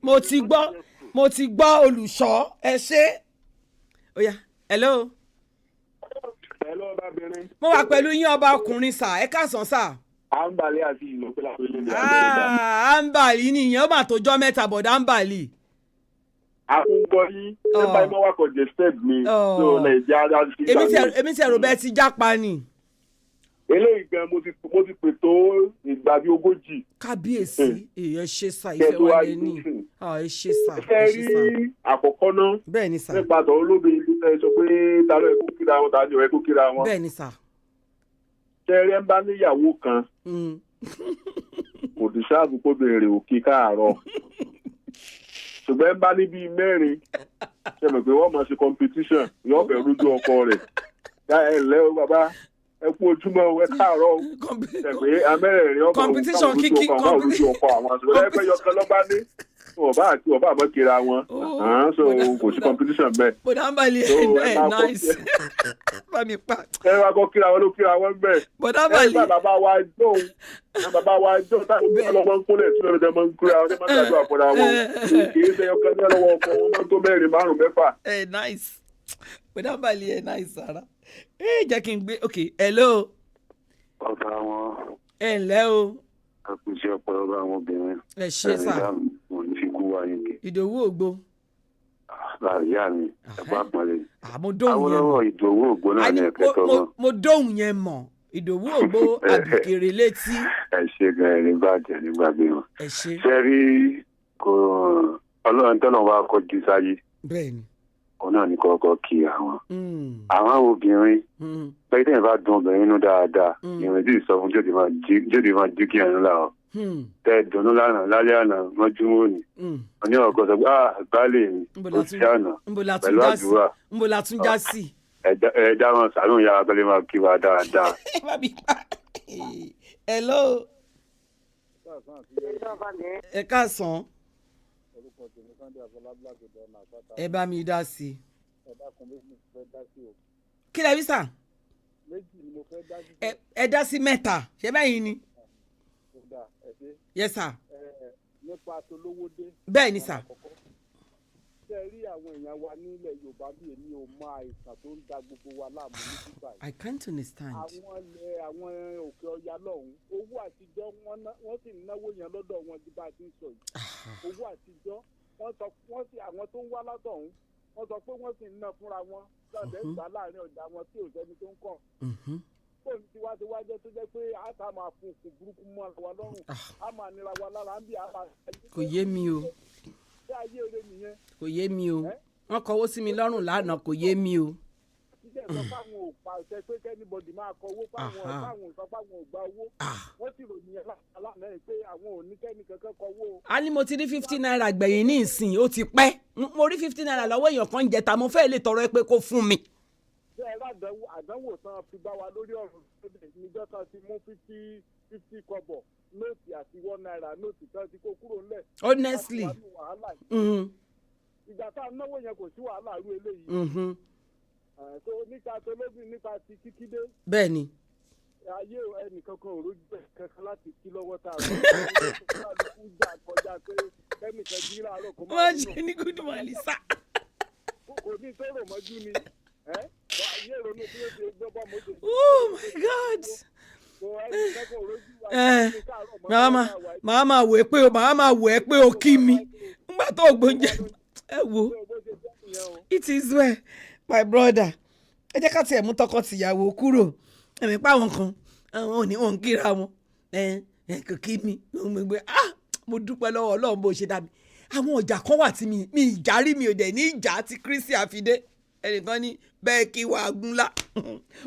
mo ti gbọ́ olùṣọ́ ẹ ṣe. ó yá hello. hello ọbabìnrin. mo wà pẹ̀lú yín ọba ọkùnrin sà ẹ káàsán sà. àǹbàlì àti ìlú pẹ̀lú àpẹẹrẹ ní àǹbàlì nìyẹn ó mà tó jọ́ mẹ́ta bọ̀dá àǹbàlì. àkúngbọ́ yín nípa iná wákọ̀ jẹ́ step mi tó nàìjíríà ara sí ìgbà mi. èmi ti ẹ̀rọ bẹ́ẹ̀ ti jápa ni. eléyìí gan mo ti pètò ìgbà bíi 40. kábíyèsí ẹ ṣe sá ìfẹ́ wa lè ní ẹ ṣe sá. ẹ rí àkọ́kọ́ náà bẹ́ẹ̀ ni sá. nípa àtọ̀ olóbi ìlú ẹ sọ pé ta ló ẹ kó kíra wọn ta ni ẹ kó kíra wọn. bẹ́ẹ̀ ni sá. tẹ́rẹ́ ń bá níyàwó kan kò dì sáàbù kó bèrè òkè káàárọ̀ ṣùgbọ́n ń bá níbi 4 ṣe mọ̀ pé wọ́n mọ̀ sí competition yóò fẹ́ rújú ọkọ rẹ̀ ẹ ǹlẹ́ o bàbá ẹ kú ojúmọ́ ẹ káàárọ̀ o ẹ pé amẹ́rẹ̀ẹ̀rin ọkọ̀ competition kíkí rújú ọkọ àwọn àṣọ ẹ pẹ́ yọkan lọ́ba ní ọba àmọ́ kira wọn so kò sí competition bẹ́ẹ̀. bọ̀dá àǹbàlì ẹ̀ nice bá mi pa. ẹ wá kọ́ kíra wọn ló kíra wọn bẹ́ẹ̀. bọ̀dá àǹbàlì. ẹ bàbá wa jó táwọn ọlọ́wọ́ ń kúnlẹ̀ tí wọ́n máa ń kíra wọn ní máa ń dájọ́ àpọ̀dà wọn kì í ṣe ọkàn ní ọlọ́wọ́ ọkọ̀ wọn máa ń tó 4, 5, 6. ẹ nice bọ̀dá àǹbàlì ẹ nice sara jẹ́ kí n gbé ok hello. ọ̀gá wọn. ẹ ǹlẹ́ o. àkùnṣe ọ̀pọ̀lọpọ̀ àwọn obìnrin. ẹ ṣe sà. ìdòwú ògbó. láàyè mi ẹ̀pá pọ̀lẹ̀. mo dóhùn yẹn mọ̀. ìdòwú ògbó náà ní ẹ̀kẹ́tọ̀ mọ́. mo dóhùn yẹn mọ̀ ìdòwú ògbó àbùkèrè létí. ẹ ṣe gan-an ní bàjẹ́ nígbàgbé wọn. ẹ ṣe. ṣe rí ọlọ́run tọ́nà wa kọjú sáyé. bẹ́ẹ̀ni. òun náà ní kọ́kọ́ kí àwọn. àwọn obìnrin pẹ̀lú tẹ̀yìn bá dun obìnrin inú dáadáa ìrìn tí ìsọfún jóde máa jí kí ẹ̀rín láwọn. tẹ dùnú lánàá lálẹ́ àná mọ́júmọ́ ni wọ́n ní ọkọ̀ sọ pé gbálẹ̀ mi ó ṣe àná pẹ̀lú àdúrà nbó la tún já sí. ẹ̀dá wọn sàánú ìyá abẹ́lé máa kí wa dáadáa. hello. ẹ káàsán. ẹ bá mi dá sí. kí lẹ rí sà. ẹ dá sí mẹ́ta ṣé báyìí ni. yes sir. nípa tolówódé. bẹ́ẹ̀ ni sà. ṣe rí àwọn èèyàn wa nílẹ̀ Yorùbá bí èmi ò mọ àìsàn tó ń da gbogbo wa láàmú ní bíbá yìí. I can't understand. àwọn òkè ọya lọ́hùn owó àtijọ́ wọ́n sì náwó yẹn lọ́dọ̀ wọn bí bá a ti ń sọ yìí. owó àtijọ́ wọ́n sì àwọn tó ń wá látọ̀hún wọ́n sọ pé wọ́n sì ń ná fúnra wọn lọ́dẹ̀ ìgbà láàrin ọjà wọn tí ò sẹ́ni tó ń kàn. fóònù tí wá jẹ́ tó jẹ́ pé a ta máa fún òkú burúkú mọ́ àwa lọ́rùn a máa nira wa lára ń bí a máa. kò yé mi o. ṣé ayé eré nìyẹn. kò yé mi o wọ́n kọwọ́ sí mi lọ́rùn lánàá kò yé mi o. ṣíṣe sọ fáwọn ò pàṣẹ pé kẹ́nìbọ̀dì máa kọ owó fáwọn sọ fáwọn ò gba owó wọ́n sì ròyìn yẹn lánàá yìí pé àwọn ò ní kẹ́ni kankan kọ owó. a ní mo ti rí 50 naira gbẹ̀yìn ní ìsìn ó ti pẹ́ mo rí 50 naira lọ́wọ́ èèyàn kan jẹta mo fẹ́ lè tọrọ ẹ pé kó fún mi. ṣé ẹ àdánwò tán fi bá wa lórí ọ̀rọ̀ níjọ́ kan ti mú 50 kọ́bọ̀ nóòtì àti 1 naira nóòtì kan ti kó kúrò ńlẹ̀. honestly. ìgbà tá a náwó yẹn kò sí wàhálà rú eléyìí. so nípa tolóbìn nípa ti kíkídé. bẹ́ẹ̀ ni. ayé ẹnìkan kan ò rójú bẹ́ẹ̀ kankan láti kí lọ́wọ́ tá a rọ̀ ọ́ jà kọjá pé ẹnìkan jí láàárọ̀ kó máa ń ṣe ní good morning sir. kò ní tó rò mọ́jú ni ayé ìrònú bí ó ṣe gbọ́ bá mo ṣe. oh my god. màá máa wò ẹ́ pé o kí mi nígbà tó gbóúnjẹ ẹ wo it is well my brother ẹ jẹ́ ká tiẹ̀ mú tọkọ-tìyàwó kúrò ẹ̀mí pa àwọn kan àwọn òní wọn ń kíra wọn kò kí mi mo dúpẹ́ lọ́wọ́ Ọlọ́run bó ṣe dá mi àwọn ọjà kan wà tí mi ìjà rí mi ò dẹ̀ ní ìjà tí Kristi àfidé ẹnìkan ní bẹ́ẹ̀ kí wàá gún lá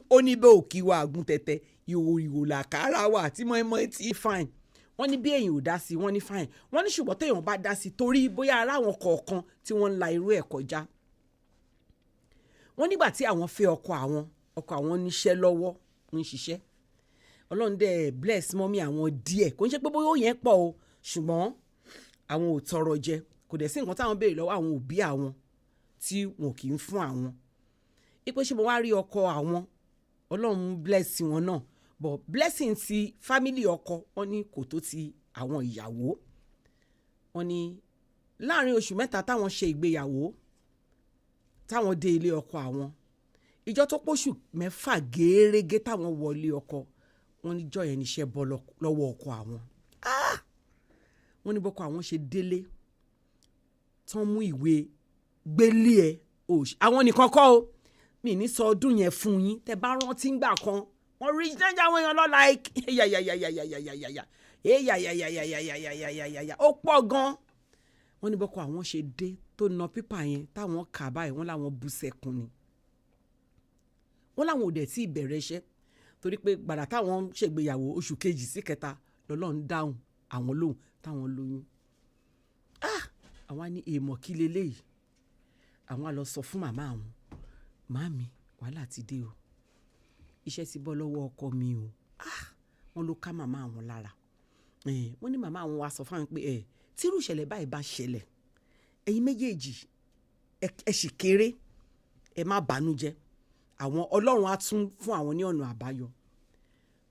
ó ní bẹ́ẹ̀ ò kí wàá gún tẹ̀tẹ̀ ìhòòhò làkàrà wà tí mọ́ ti fine wọ́n ní bí èyàn ò dá sí wọ́n ní fine wọ́n ní ṣùgbọ́n téèyàn bá dá sí torí bóyá ara àwọn kọ̀ọ̀kan tí wọ́n ń la irú ẹ̀ kọjá wọ́n nígbà tí àwọn fẹ́ ọkọ àwọn níṣẹ́ lọ́wọ́ ń ṣiṣẹ́ Ọlọ́run dẹ̀ bless mọ́mí àwọn díẹ̀ kò ń ṣe pé bóyá ó yẹn pọ̀ o ṣùgbọ́n àwọn ò tọrọ jẹ kò dẹ̀ sí nǹkan táwọn béèrè lọ́wọ́ àwọn òbí àwọn tí wọn kì í fún àwọn ipò ṣe mo wá rí ọkọ àwọn Ọlọ́run bless wọn náà but blessing ti family ọkọ wọn ní kò tó ti àwọn ìyàwó wọn ní láàrin oṣù mẹ́ta táwọn ṣe ìgbéyàwó táwọn dé ilé ọkọ àwọn ìjọ tó pọ̀ṣù 6 gẹ́rẹ́gẹ́ táwọn wọlé ọkọ wọn níjọ́ yẹn níṣẹ́ bọ́ lọ́wọ́ ọkọ àwọn wọn ní bọ́kọ àwọn ṣe délé tán mú ìwé gbélé ẹ̀ àwọn nìkan kọ́ o mi ní sọ ọdún yẹn fún yín tẹ́ bá rántí ngbà kan wọ́n rí jẹ́jẹ́ àwọn èèyàn lọ́la yàyàyàyàyàyàyàyàyàyàyàyàyàyàyàyà ó pọ̀ gan. wọ́n ní bọ́kọ àwọn ṣe dé tó na pípà yẹn táwọn kà báyìí wọ́n láwọn bú sẹ́kún ni. wọ́n láwọn ò dẹ̀ tí ì bẹ̀rẹ̀ iṣẹ́ torí pé gbàdá táwọn ṣègbéyàwó oṣù kejì sí kẹta lọ́lọ́run dáhùn àwọn lóhùn táwọn lóyún. àwọn á ní èèmọ̀ kí leléyìí àwọn á lọ sọ fún màmá àwọn màmí wàhálà ti dé o iṣẹ́ ti bọ́ lọ́wọ́ ọkọ mi o wọ́n ló ká màmá àwọn lára wọ́n ní màmá àwọn wa sọ fún àwọn pé tírú ìṣẹ̀lẹ̀ báyìí bá ṣẹlẹ̀ ẹ̀yin méjèèjì ẹ sì kéré ẹ má bànújẹ́ àwọn Ọlọ́run á tún fún àwọn ní ọ̀nà àbáyọ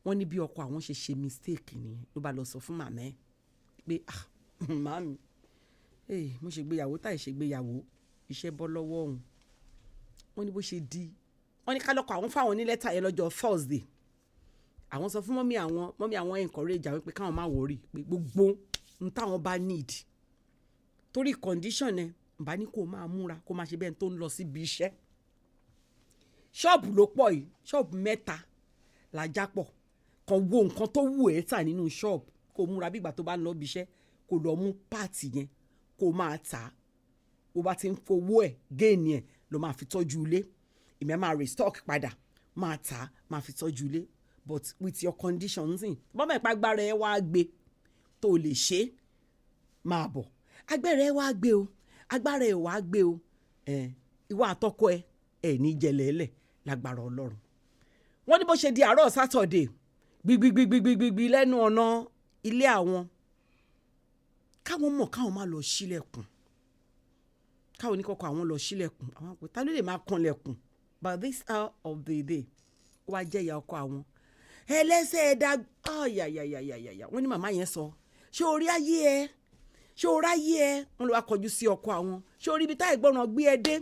wọ́n ní bí ọkọ àwọn ṣe mistake nìyẹn ló bá lọ sọ fún màmá ẹ̀ pé màmí mo ṣègbéyàwó táì ṣègbéyàwó iṣẹ́ bọ́ lọ́wọ́ òun wọ́n ní bó ṣe di wọ́n ní kálọ́kọ̀ àwọn fáwọn ní lẹ́tà yẹn lọ́jọ́ Thursday àwọn sọ fún mọ́mí àwọn encourage àwọn pé káwọn má worry pé gbogbo n táwọn bá need torí condition ẹ̀ bá ní kó máa múra kó máa ṣe bẹ́ẹ̀ tó ń lọ síbi iṣẹ́ ṣọ́ọ̀bù ló pọ̀ yìí ṣọ́ọ̀bù 3 làjá pọ̀ kan wo nǹkan tó wù ẹ́ tà nínú ṣọ́ọ̀bù kó múra bí ìgbà tó bá ń lọ ibi iṣẹ́ kó lọ mú páàtì yẹn kó máa tà á bó bá ti ń fowó ẹ̀ géènì ẹ̀ ló máa fi tọ́jú ilé ìmọ̀ máa restock padà máa tà á máa fi tọ́jú ilé but with your conditions bọ́mọ̀ ìpagbára ẹ wá gbé tó lè ṣe máa bọ̀ agbára ẹ wá gbé o agbára ẹ wá gbé o ìwà àtọkọ ẹ ní jẹlẹẹlẹ lágbára Ọlọ́run. wọ́n ní bó ṣe di àárọ̀ sátọ̀dé gbigbigbigbigbigbi lẹ́nu ọ̀nà ilé àwọn káwọn mọ̀ káwọn má lọ sílẹ̀kùn káwọn oníkọ̀kọ̀ àwọn lọ sílẹ̀kùn àwọn àpò ta ló lè máa kanlẹ̀kùn by this hour of the day ó wá jẹ́ ìyá ọkọ àwọn ẹlẹ́sẹ̀ ẹ̀dá yàyàyàyàyà wọ́n ní màmá yẹn sọ ṣé orí ayé ẹ ṣé orí ayé ẹ wọ́n lọ wá kọjú sí ọkọ àwọn ṣé orí ibi tá ìgbọràn gbé ẹ dé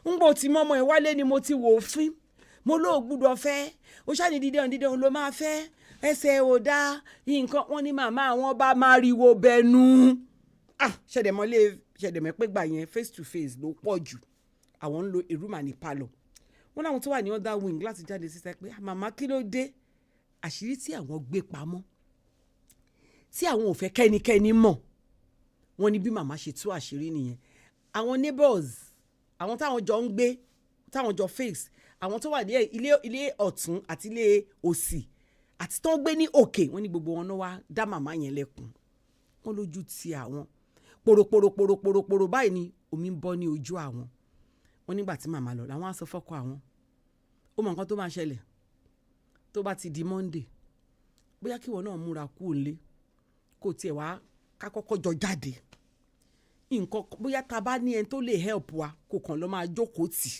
ń bò tí mọ́mọ́ ẹ wálé ni mo ti wò ó fín mo lóò gbúdọ̀ fẹ́ ó ṣàní dídán ló máa fẹ́ ẹsẹ̀ ò dá nǹkan wọ́n ní màmá àwọn bá máa riwo bẹnu ṣẹ̀dẹ̀mọ́ pé gbà yẹn face to face ló pọ̀ jù àwọn ń lo ìrúmà ní pálọ̀ wọ́n láwọn tó wà ní other wing láti jáde síta pé màmá kí ló dé àṣírí tí àwọn gbé pamọ́ tí àwọn ò fẹ́ kẹ́nikẹ́ni mọ̀ wọ́n ní bí màmá ṣe tú àṣírí nìyẹn àwọn neighbors àwọn táwọn jọ ń gbé táwọn jọ face àwọn tó wà ní ilé ọ̀tún àti ilé òsì àti tó ń gbé ní òkè wọ́n ní gbogbo wọn náà wá dá màmá yẹn lẹ́kùn wọ́n lójú ti àwọn pòròpòrò báyìí ni omi ń bọ́ ní ojú àwọn wọ́n nígbà tí màmá lọ làwọn á sọ fọ́kọ àwọn ó mọ nǹkan tó máa ṣẹlẹ̀ tó bá ti di Monday bóyá kí wọn náà múra kú òǹlé kó tiẹ̀ wá ká kọ́kọ́ jọ jáde nǹkan bóyá ta bá ní ẹni tó lè help wa kò kàn lọ máa jókòó tì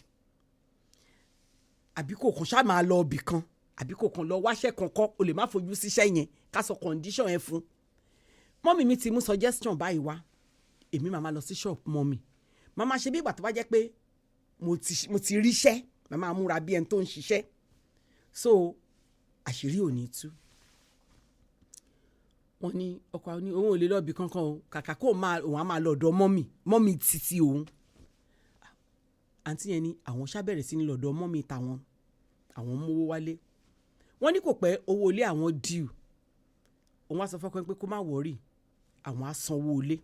àbí kò kàn ṣáà máa lọ ibì kan àbí kò kàn lọ wáṣẹ́ kankan o lè má fojú síṣẹ́ yẹn ká sọ condition yẹn fún mọ́mì mi ti mú suggestion báyìí wá èmi màmá lọ sí shop mọ́mì màmá ṣe bí ìgbà tó bá jẹ́ pé mo ti ríṣẹ́ màmá múra bí ẹni tó ń ṣiṣẹ́ so àṣírí ò ní tú wọ́n ní ọkọ àwọn ní òun ò lè lọ́ọ̀bì kankan o kàkà kó òun á máa lọ́dọ̀ mọ́mì títí òun àǹtí yẹn ní àwọn ṣàbẹ̀rẹ̀ sí ní lọ́dọ̀ mọ́mì tàwọn àwọn mówó wálé wọ́n ní kò pẹ́ owó ilé àwọn due òun á sọ fọ́kọ pé kó má wọ́rì àwọn á sanwó ilé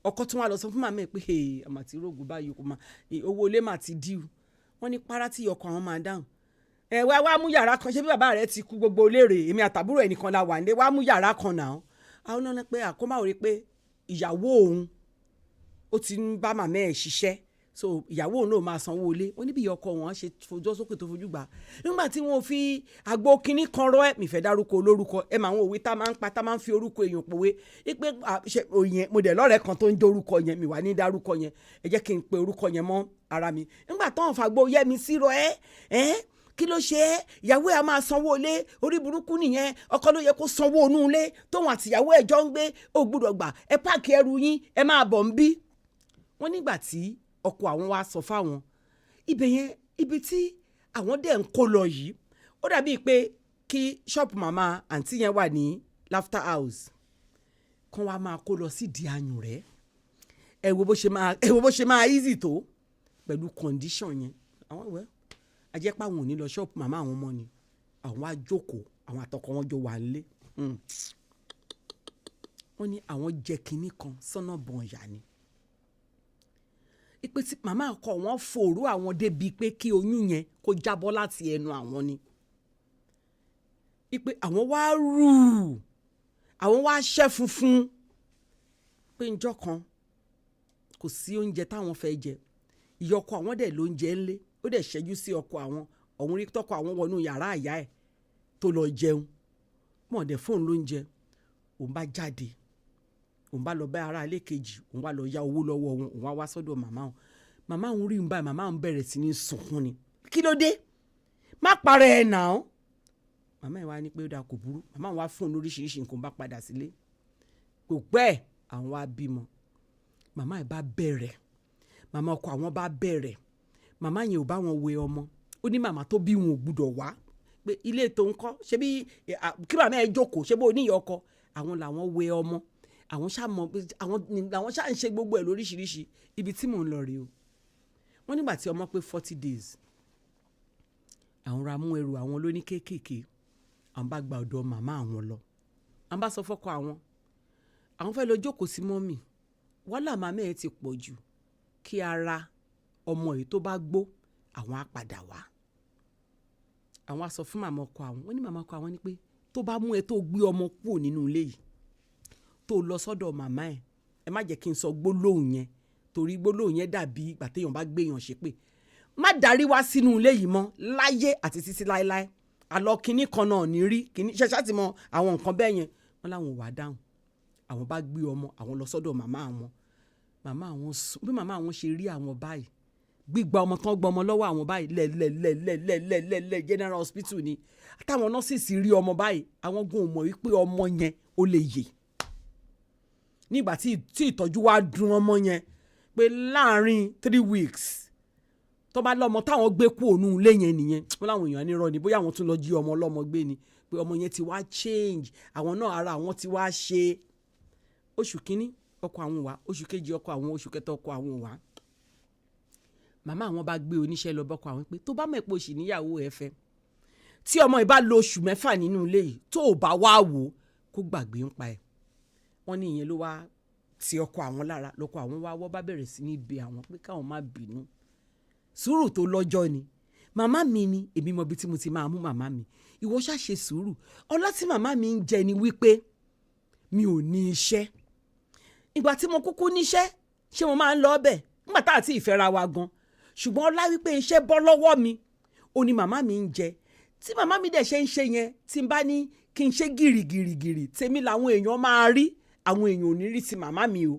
ọkọ tí wọ́n á lọ sọ fún màmá ẹ̀ pé àmà tí rògùn báyìí kò má owó ilé mà ti due wọ́n ní párá tí ọkọ àwọn máa dáhùn wá mú yàrá kan ṣé bí bàbá rẹ ti kú gbogbo léèrè èmi àtàbúrò ẹnìkan la wà nílé wá mú yàrá kan náà àwọn náà pé àkómá rí pé ìyàwó òun ó ti ń bá màmá ẹ̀ ṣiṣẹ́ so ìyàwó òun náà máa sanwó ilé ó níbi ọkọ wọn ṣe fojọ́ sókè tó fojú gbà nígbà tí wọn fi àgbo kínní kan rọ ẹ mìfẹ́ dárúkọ olórúkọ ẹ máa ń òwe tá máa ń pa tá máa ń fi orúkọ èèyàn pòwe pé òyìn mo dẹ̀ lọ́rẹ̀ẹ́ kan tó ń jẹ́ orúkọ yẹn mi wà ní dárúkọ yẹn ẹ jẹ́ kí n pe orúkọ yẹn mọ́ ara mi nígbà táwọn fàgbọ́ yẹ mi sí rọ kí ló ṣe é ìyàwó ẹ máa sanwó ilé orí burúkú nìyẹn ọkọ ló yẹ kó sanwó inú ilé tóun àti ìyàwó ẹ jọ ń gbé ó gbúdọ̀ gbà ẹ páàkì ẹrù yín ẹ máa bọ̀ ń bí. wọ́n nígbà tí ọkọ àwọn wá sọ fáwọn ibẹ̀ yẹn ibi tí àwọn dẹ̀ ń kó lọ yìí ó dàbíi pé kí ṣọ́ọ̀pù màmá àǹtí yẹn wà ní Laughter House kán wá máa kó lọ sí di ayùn rẹ̀ ẹ wo bó ṣe máa easy tó pẹ̀lú condition yẹn àwọn ìwẹ́ ajẹ́pá wọn ò ní lọ ṣọ́ọ̀pù màmá àwọn ọmọ ni àwọn á jókòó àwọn àtọkọ wọn jọ wà nílé wọ́n ní àwọn jẹ kínní kan sọ́nà bọ̀nyà ni ipe tí màmá ọkọ wọn fòrú àwọn débi pé kí oyún yẹn kó jábọ́ láti ẹnu àwọn ni ipe àwọn wá rù àwọn wá ṣẹ́ funfun pé njọ́ kan kò sí oúnjẹ táwọn fẹ́ jẹ ìyọkọ àwọn dẹ̀ ló ń jẹ ńlé ó dẹ̀ ṣẹ́jú sí ọkọ àwọn ọ̀hún rí tọkọ àwọn wọnú yàrá àyà ẹ̀ tó lọ jẹun mọ̀ dẹ̀ fóun ló ń jẹ òun bá jáde òun bá lọ bá ara ilé kejì òun wá lọ ya owó lọ́wọ́ òun wá wá sọ́dọ̀ màmá òun rí un báyìí màmá òun bẹ̀rẹ̀ sí ní sunkún ni kí ló dé má parẹ́ ẹ̀ nà án màmá ẹ̀ wá ní pé ó dáa kò burú màmá òun wá fún un lóríṣiríṣi nǹkan bá padà sílé kò pẹ́ àwọn wá bímọ màmá ẹ̀ bá bẹ̀rẹ̀ màmá ọkọ àwọn bá bẹ̀rẹ̀ màmá yẹn ò bá wọn wẹ ọmọ ó ní màmá tó bí wọn ò gbúdọ̀ wá pé ilé tó ń kọ́ ṣé bí kí màmá ẹ̀ jókòó ṣé bó oníyàn ọkọ àwọn làwọn wẹ ọmọ àwọn ṣàmọ àwọn ṣà ń ṣe gbogbo ẹ̀ lóríṣiríṣi ibi tí mò ń lọ rèé o wọ́n nígbà tí ọmọ pé 40 days àwọn ra mú ẹrù àwọn lóní kéékèèké àwọn bá gba ọ̀dọ̀ màmá àwọn lọ àwọn bá sọ fọ́kọ àwọn fẹ́ lọ jókòó sí mọ́mì wàhálà màmá ẹ̀ ti pọ̀ jù kí ara ọmọ yìí tó bá gbó àwọn á padà wá àwọn á sọ fún màmá ọkọ àwọn wọ́n ní màmá ọkọ àwọn ní pé tó bá mú ẹ tó gbé ọmọ kúrò nínú ilé yìí tó lọ sọ́dọ̀ màmá ẹ̀ ẹ má jẹ́ kí n sọ gbólóhùn yẹn torí gbólóhùn yẹn dàbí ìgbà téèyàn bá gbéyàn ṣépè má darí wá sínú ilé yìí mọ́ láyé àti títí láéláé àlọ́ kinní kan náà ní rí kinní ṣẹṣẹ ti mọ àwọn nǹkan bẹ́ẹ̀ yẹn wọ́n láwọn ò wá dáhùn àwọn bá gbé ọmọ àwọn lọ sọ́dọ̀ màmá àwọn bí màmá àwọn ṣe rí àwọn báyìí gbígba ọmọ tán gbọ́ ọmọ lọ́wọ́ àwọn báyìí lẹ́lẹ́lẹ́lẹ́lẹ́lẹ́ general hospital ni táwọn nọ́ọ̀sì sì rí ọmọ báyìí àwọn gan mọ̀ wípé ọmọ yẹn ó lè yè nígbà tí ìtọ́jú wa dùn ọmọ yẹn pé láàárín 3 weeks tó bá lọ́mọ táwọn gbé kú òun ilé yẹn nìyẹn wọ́n láwọn èèyàn nírọ́ ni bóyá àwọn tún lọ jí ọmọ ọlọ́mọ gbé ni pé ọmọ yẹn ti wá change àwọn náà ara àwọn ti wá ṣe oṣù kínní ọkọ àwọn wá oṣù kejì ọkọ àwọn oṣù kẹta ọkọ àwọn wá màmá àwọn bá gbé oníṣẹ́ lọ bọ́kọ àwọn pé tó bá mọ̀ pé oṣù níyàwó ẹ fẹ́ tí ọmọ ìbá lo oṣù 6 nínú ilé yìí tó ò bá wá wò kó gbàgbé ń pa ẹ̀ wọ́n ní ìyẹn ló wá ti ọkọ àwọn lára lọ́kọ àwọn wá bá bẹ̀rẹ̀ sí ní bẹ̀ àwọn pé káwọn má bínú sùúrù tó lọ́jọ́ ni màmá mi ni èmi mọ ibi tí mo ti máa mú màmá mi ìwọ ṣá ṣe sùúrù ọlá tí màmá mi ń jẹ ni wípé mi ò ní iṣẹ́ ìgbà tí mo kúkú níṣẹ́ ṣé mo máa ń lọ ọbẹ̀ nígbà tá àti ìfẹ́ra wa gan ṣùgbọ́n ọlá wípé iṣẹ́ bọ́ lọ́wọ́ mi ó ní màmá mi ń jẹ tí màmá mi dẹ̀ ṣe ń ṣe yẹn tí n bá ní kí n ṣe gìrìgìrìgìrì tèmi làwọn èèyàn máa rí àwọn èèyàn ò ní rí ti màmá mi o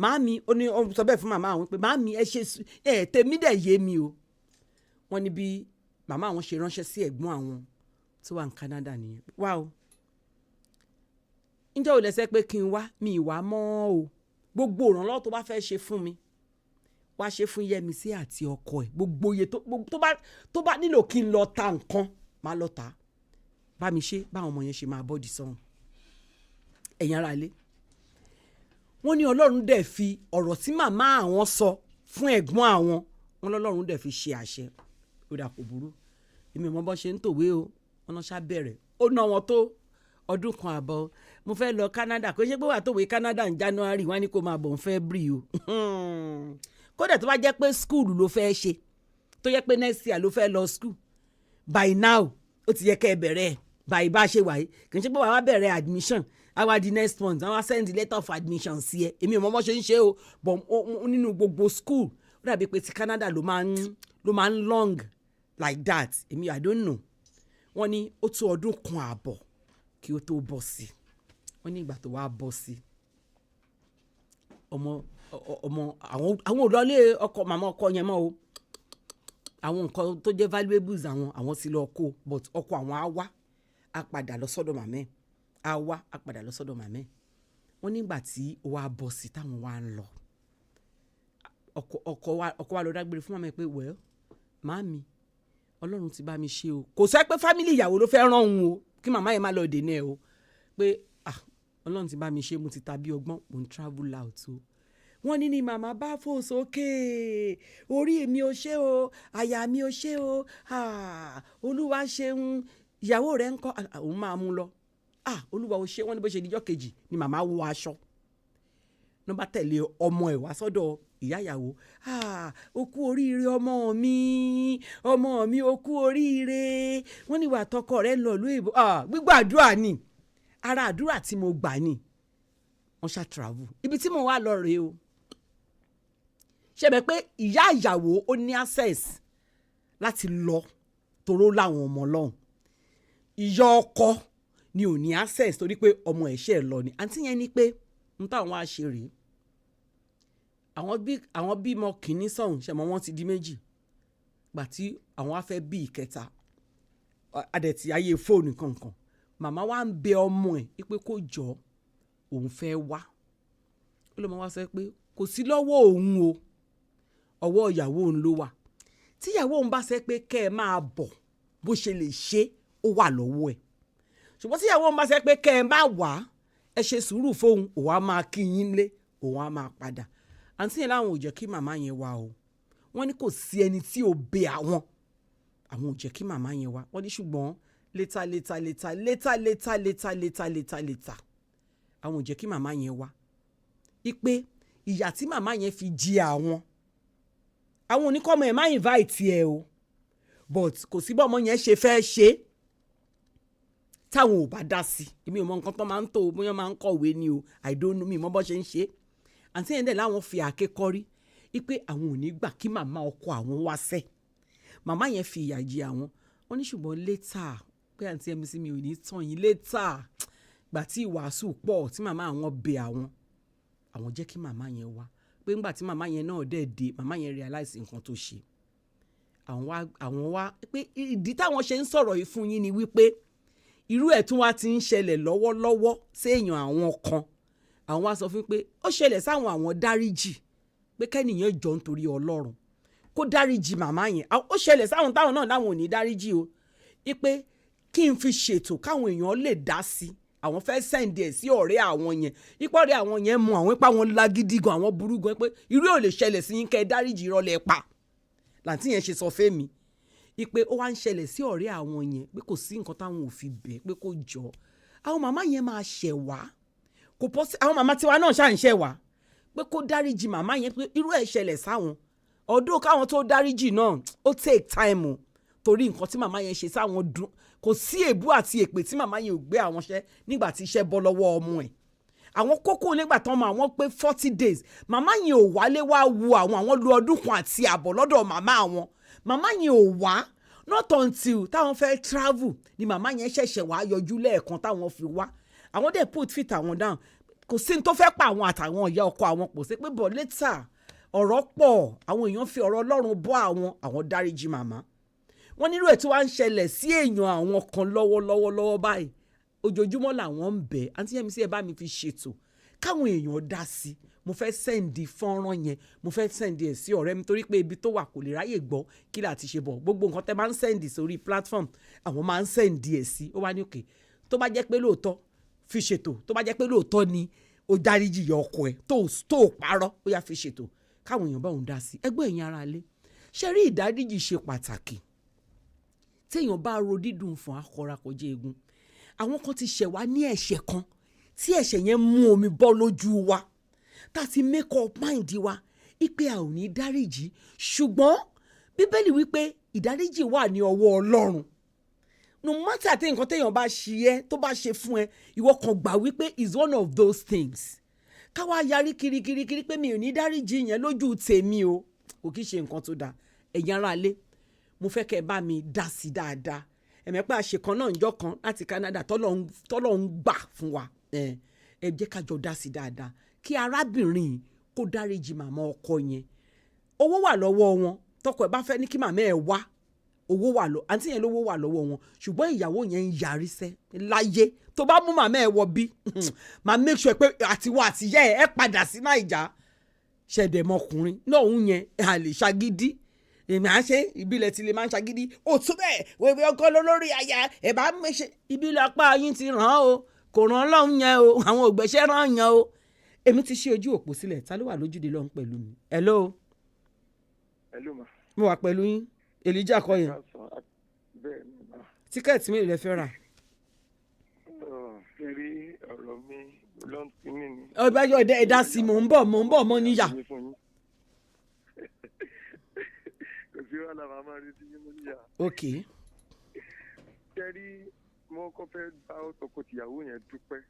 màámi ó ní ó sọ bẹ́ẹ̀ fún màmá àwọn pé màámi ẹ ṣe tèmi dẹ̀ yé mi o wọ́n ní bí màmá àwọn ṣe ránṣẹ́ sí ẹ̀gbọ́n àwọn tó wà ní Canada nìyẹn wá o ǹjẹ́ ò lẹ́sẹ̀ pé kí n wá mi ìwà mọ́ o gbogbo ìrànlọ́wọ́ tó bá fẹ́ ṣe fún mi wá ṣe fún Yẹ́misí àti ọkọ ẹ̀ gbogbo iye tó bá nílò kí n lọ ta nǹkan máa lọ ta bá mi ṣe báwọn ọmọ yẹn ṣe máa bọ́ọ̀dì sọ́hun ẹ̀yin ará ilé wọ́n ní Ọlọ́run dẹ̀ fi ọ̀rọ̀ tí màmá àwọn sọ fún ẹ̀gbọ́n àwọn wọn lọ́lọ́run dẹ̀ fi ṣe àṣẹ ó dà kò burú èmi ò mọ bọ́ ṣe ń tòwé o wọn náà ṣá bẹ̀rẹ̀ ó ná wọn tó ọdún kan àbọ̀ mo fẹ́ lọ Canada kò ṣe pé wà tòwé Canada ní January wọ́n á ní kó máa bọ̀ ń February o kódà tó bá jẹ́ pé school ló fẹ́ ṣe tó yẹ pé next year ló fẹ́ lọ school by now ó ti yẹ kẹ́ ẹ bẹ̀rẹ̀ by bá a ṣe wáyé kì í ṣe pé wàá bẹ̀rẹ̀ admission àwa di next month àwa send the letter of admission sí ẹ èmi ò mọ bó ṣe ń ṣe o but nínú gbogbo school ó dàbí pé ti Canada ló máa ń long like that èmi I don't know wọ́n ní ó tó ọdún kan àbọ̀ kí ó tó bọ́ sí wọ́n ní ìgbà tó wá bọ́ sí ọmọ àwọn òlọ́lé ọkọ màmá ọkọ yẹn mọ́ o àwọn nǹkan tó jẹ́ valuables àwọn ti lọ kó but ọkọ àwọn á wá á padà lọ sọ́dọ̀ màmá ẹ̀ wọ́n nígbà tí ó wá bọ́ sí táwọn wá ń lọ ọkọ wa lọ dágbére fún màmá ẹ̀ pé well màámi Ọlọ́run ti bá mi ṣe o kò sọ pé fámìlì ìyàwó ló fẹ́ rán òun o kí màmá yẹn má lọ dènà ẹ̀ o pé Ọlọ́run ti bá mi ṣe mo ti ta bí ọgbọ́n mo ń travel out o wọ́n ní ni màmá bá fò sókè orí mi ò ṣe o àyà mi ò ṣe o Olúwa ṣeun ìyàwó rẹ̀ ń kọ́ òun máa mú lọ Olúwa ò ṣe wọ́n ní bó ṣe díjọ́ kejì ni màmá wọ aṣọ ní bá tẹ̀lé ọmọ ẹ̀ wá sọ́dọ̀ ìyá ìyàwó ó kú oríire ọmọ mi ó kú oríire wọ́n ní ìwà àtọkọ rẹ̀ lọ lóyìnbó gbígbà àdúrà ni ara àdúrà tí mo gbà ni wọ́n ṣá travel ibi tí mo wá lọ rèé o ṣe bẹ́ẹ̀ pé ìyá ìyàwó ó ní access láti lọ toró láwọn ọmọ lọ́hùn ìyá ọkọ ni ò ní access torí pé ọmọ ẹ̀ṣẹ̀ lọ ni àǹtí yẹn ní pé n táwọn wá ṣe rèé àwọn bímọ kìíní sọ̀hún ṣẹ̀mọ́ wọn ti di méjì gbà tí àwọn wá fẹ́ bí ìkẹta adẹ̀tí ayé fóònù kankan màmá wa ń bẹ ọmọ ẹ̀ pé kó jọ òun fẹ́ wá ó lọ́mọ wá sọ pé kò sí lọ́wọ́ òun o ọwọ́ ìyàwó òun ló wà tí ìyàwó òun bá sọ pé kẹ́ ẹ máa bọ̀ bó ṣe lè ṣe ó wà lọ́wọ́ ẹ̀ ṣùgbọ́n tí ìyàwó òun bá sọ pé kẹ́ ẹ má wá ẹ ṣe sùúrù fóun òun á máa kí yín lé òun á máa padà àǹtí yẹn láwọn ò jẹ́ kí màmá yẹn wá o wọ́n ní kò sí ẹni tí ò bẹ àwọn ò jẹ́ kí màmá yẹn wá wọ́n ní ṣùgbọ́n létà àwọn ò jẹ́ kí màmá yẹn wá ipe ìyà tí màmá yẹn fi jí àwọn oníkọ́mọ ẹ̀ má invite ẹ o but kò sí bọ́mọ yẹn ṣe fẹ́ ṣe táwọn ò bá dá sí èmi ò mọ nǹkan tó máa ń tó bóyá máa ń kọ̀wé ni o I don't know mi mọ bó ṣe ń ṣe àǹtí yẹn dẹ̀ láwọn fi àáké kọ́rí wípé àwọn ò ní gbà kí màmá ọkọ àwọn wá sẹ́ màmá yẹn fi ìyà jẹ àwọn wọ́n ní ṣùgbọ́n létà pé àǹtí ẹ̀mí sí mi ò ní tàn yín létà gbà tí ìwàásù pọ̀ tí màmá àwọn bẹ àwọn jẹ́ kí màmá yẹn wá pé ńgbà tí màmá yẹn náà dẹ̀ dé màmá yẹn realize nǹkan tó ṣe àwọn wá pé ìdí táwọn ṣe ń sọ̀rọ̀ yìí fún yín ni wípé irú ẹ̀ tún wá ti ń ṣẹlẹ̀ lọ́wọ́lọ́wọ́ séèyàn àwọn kan àwọn wá sọ fún pé ó ṣẹlẹ̀ sáwọn àwọn dáríjì pé kẹ́nìyàn jọ nítorí Ọlọ́run kó dáríjì màmá yẹn ó ṣẹlẹ̀ sáwọn táwọn náà láwọn ò ní dáríjì o pé kí n fi ṣètò káwọn èèyàn lè dá sí àwọn fẹ́ sẹ́ǹdì ẹ̀ sí ọ̀rẹ́ àwọn yẹn ipò ọ̀rẹ́ àwọn yẹn mú àwọn ipá wọn lágídí gan àwọn burú gan pé irú ò lè ṣẹlẹ̀ sí yín kẹ́ ẹ dáríjì irọ́lẹ̀ pa làǹtí yẹn ṣe sọ fẹ́mi ipe ó wá ń ṣẹlẹ̀ sí ọ̀rẹ́ àwọn yẹn pé kò sí nǹkan táwọn ò fi bẹ̀ pé kò jọ àwọn màmá yẹn máa ṣẹ̀ wá kò pọ́ sí àwọn màmá tiwa náà ṣáà ń ṣẹ̀ wá pé kó dáríjì màmá yẹn pé irú ẹ̀ ṣẹlẹ̀ sáwọn ọdún káwọn tó dáríjì náà ó take time o torí nǹkan tí màmá yẹn ṣe sáwọn dùn kò sí èébú àti èpè tí màmá yẹn ò gbé àwọn ṣẹ́ nígbà tí iṣẹ́ bọ́ lọ́wọ́ ọmọ ẹ̀ àwọn kókó nígbà tán mọ àwọn pé 40 days màmá yẹn ò wálé wá wu àwọn lu ọdún kan àti àbọ̀ lọ́dọ̀ màmá yẹn ò wá not until táwọn fẹ́ travel ni màmá yẹn ṣẹ̀ṣẹ̀ wá yọjú lẹ́ẹ̀kan táwọn fi wá àwọn dẹ̀ put fit àwọn down kò sí ní tó fẹ́ pa àwọn àtàwọn ìyá ọkọ àwọn pò sí pé bọ̀ later ọ̀rọ̀ pọ̀ àwọn èèyàn fi ọ̀rọ̀ Ọlọ́run bọ́ àwọn dáríjì màmá wọ́n nírú ẹ̀ tí wọ́n á ń ṣẹlẹ̀ sí èèyàn àwọn kan lọ́wọ́ báyìí ojoojúmọ́ làwọn ń bẹ̀ àǹtí yẹn mi sí ẹ bá mi fi ṣètò káwọn èèyàn dá sí mo fẹ́ sẹ́ǹdì fọ́nrán yẹn mo fẹ́ sẹ́ǹdì ẹ̀ sí ọ̀rẹ́ mi torí pé ibi tó wà kò lè ráyè gbọ́ kí là ti ṣe bọ̀ gbogbo nǹkan tẹ́ máa ń sẹ́ǹdì sórí platform àwọn máa ń sẹ́ǹdì ẹ̀ sí ó wá ní òkè tó bá jẹ́ pé lóòótọ́ fi ṣètò tó bá jẹ́ pé lóòótọ́ ni ó dáríjì yọ ọkọ ẹ̀ tó parọ́ ó yá fi ṣètò káwọn èèyàn bá òun dá sí ẹgbẹ́ ẹ̀yin ara lé ṣe rí ìdáríjì ṣe pàtàkì téèyàn bá ro dídùn fún akọra kọjá egun àwọn kan ti ṣẹ̀ wá ní ẹ̀ṣẹ̀ kan tí ẹ̀ṣẹ̀ yẹn mú omi bọ́ lójú wa tá a ti make up mind wa ipe a ò ní dáríjì ṣùgbọ́n bíbélì wípé ìdáríjì wà ní ọwọ́ Ọlọ́run no matter àti nǹkan téèyàn bá ṣe ẹ́ tó bá ṣe fún ẹ ìwọ kan gbà wípé is one of those things káwa yarí kirikiri pé mi ò ní dáríjì yẹn lójú tèmi o kò kí ṣe nǹkan tó dáa ẹ̀yin ará ilé mo fẹ́ kẹ́ ẹ bá mi dá sí dáadáa ẹ̀mẹ́pẹ́ àṣekan náà njọ́ kan láti Canada tọ́lọ̀ ń gbà fún wa ẹ jẹ́ ká jọ dá sí dáadáa kí arábìnrin kó dáríjì màmá ọkọ yẹn owó wà lọ́wọ́ wọn tọkọ ẹ̀ bá fẹ́ ní kí màmá ẹ̀ wá owó wà lọ àǹtí yẹn lówó wà lọ́wọ́ wọn ṣùgbọ́n ìyàwó yẹn ń yarí sẹ́ láyé tó bá mú màmá ẹ̀ wọ bí máa make sure pé àtiwọ́ àtìyẹ́ ẹ̀ padà sí Naija ṣẹ̀dẹ̀mọkùnrin náà ń yẹn a lè ṣagídí èmi à ń ṣe ìbílẹ̀ tí lè máa ń ṣagídí òtún bẹ́ẹ̀ wẹ́wẹ́ ọkọ lórí aya ẹ̀ bá ṣe ìbílẹ̀ apá yín ti ràn án o kò ràn án lọ́hùn yẹn o àwọn ògbẹ́sẹ̀ ràn án yẹn o èmi ti ṣe ojú òpó sílẹ̀ ta ló wà lójúde lọ́hùn pẹ̀lú mi. hello. hello ma. mo wà pẹ̀lú yín Elijah kọ́ yẹn. bẹ́ẹ̀ ni ma. tíkẹ́ẹ̀tì mi lè fẹ́ rà. fẹ́rí ọ̀rọ̀ mi ló ń tin mí ni. ọ̀bẹ́jọ́ ẹ̀dá sí mò ń bọ̀ mọ́ níyà. kò sí wàhálà màmá rí sí mímú níyà. ok. fẹ́rí mo kọ́ fẹ́ bá tọkọtìyàwó yẹn dúpẹ́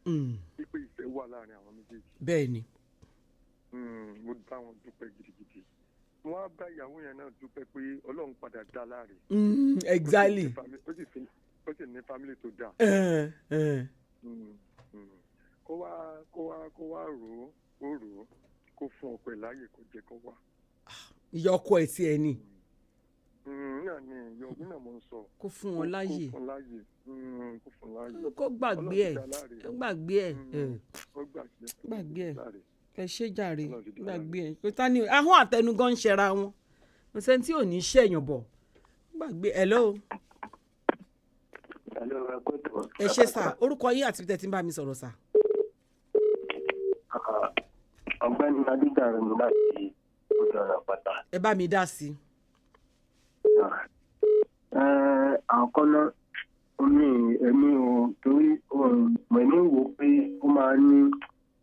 pípé ìfẹ́ wà láàrin àwọn méjèèjì. bẹ́ẹ̀ ni. mo bá wọn dúpẹ́ gidigidi wọ́n á bá ìyàwó yẹn náà dúpẹ́ pé Ọlọ́run padà dá láre. exactly. ó sì ní family tó dáa. kó wá rò ó kó fún ọkọ ẹ̀ láàyè kó jẹ́ kó wá. ìyá ọkọ ẹ̀ tí ẹ ní. náà ni ìyá ọgbìn náà mo ń sọ. kó fún wọn láàyè. kó fún láàyè. kó gbàgbé ẹ̀ gbàgbé ẹ̀ ẹ ṣe jàre gbàgbé ẹ̀ kó tá ní ahọ́n àtẹnugan ń ṣẹra wọn kò sẹ́ni tí ò ní ṣẹ̀yàn bọ̀ gbàgbé hello. ẹ ṣe sà orúkọ yín àti tẹ̀ tí ń bá mi sọ̀rọ̀ sà. ọ̀gbẹ́ni adéjàre mi láti ojú ọ̀nà pátá. ẹ bá mi dá sí i. àkọ́kọ́ náà èmi ò torí èmi wò pé ó máa ní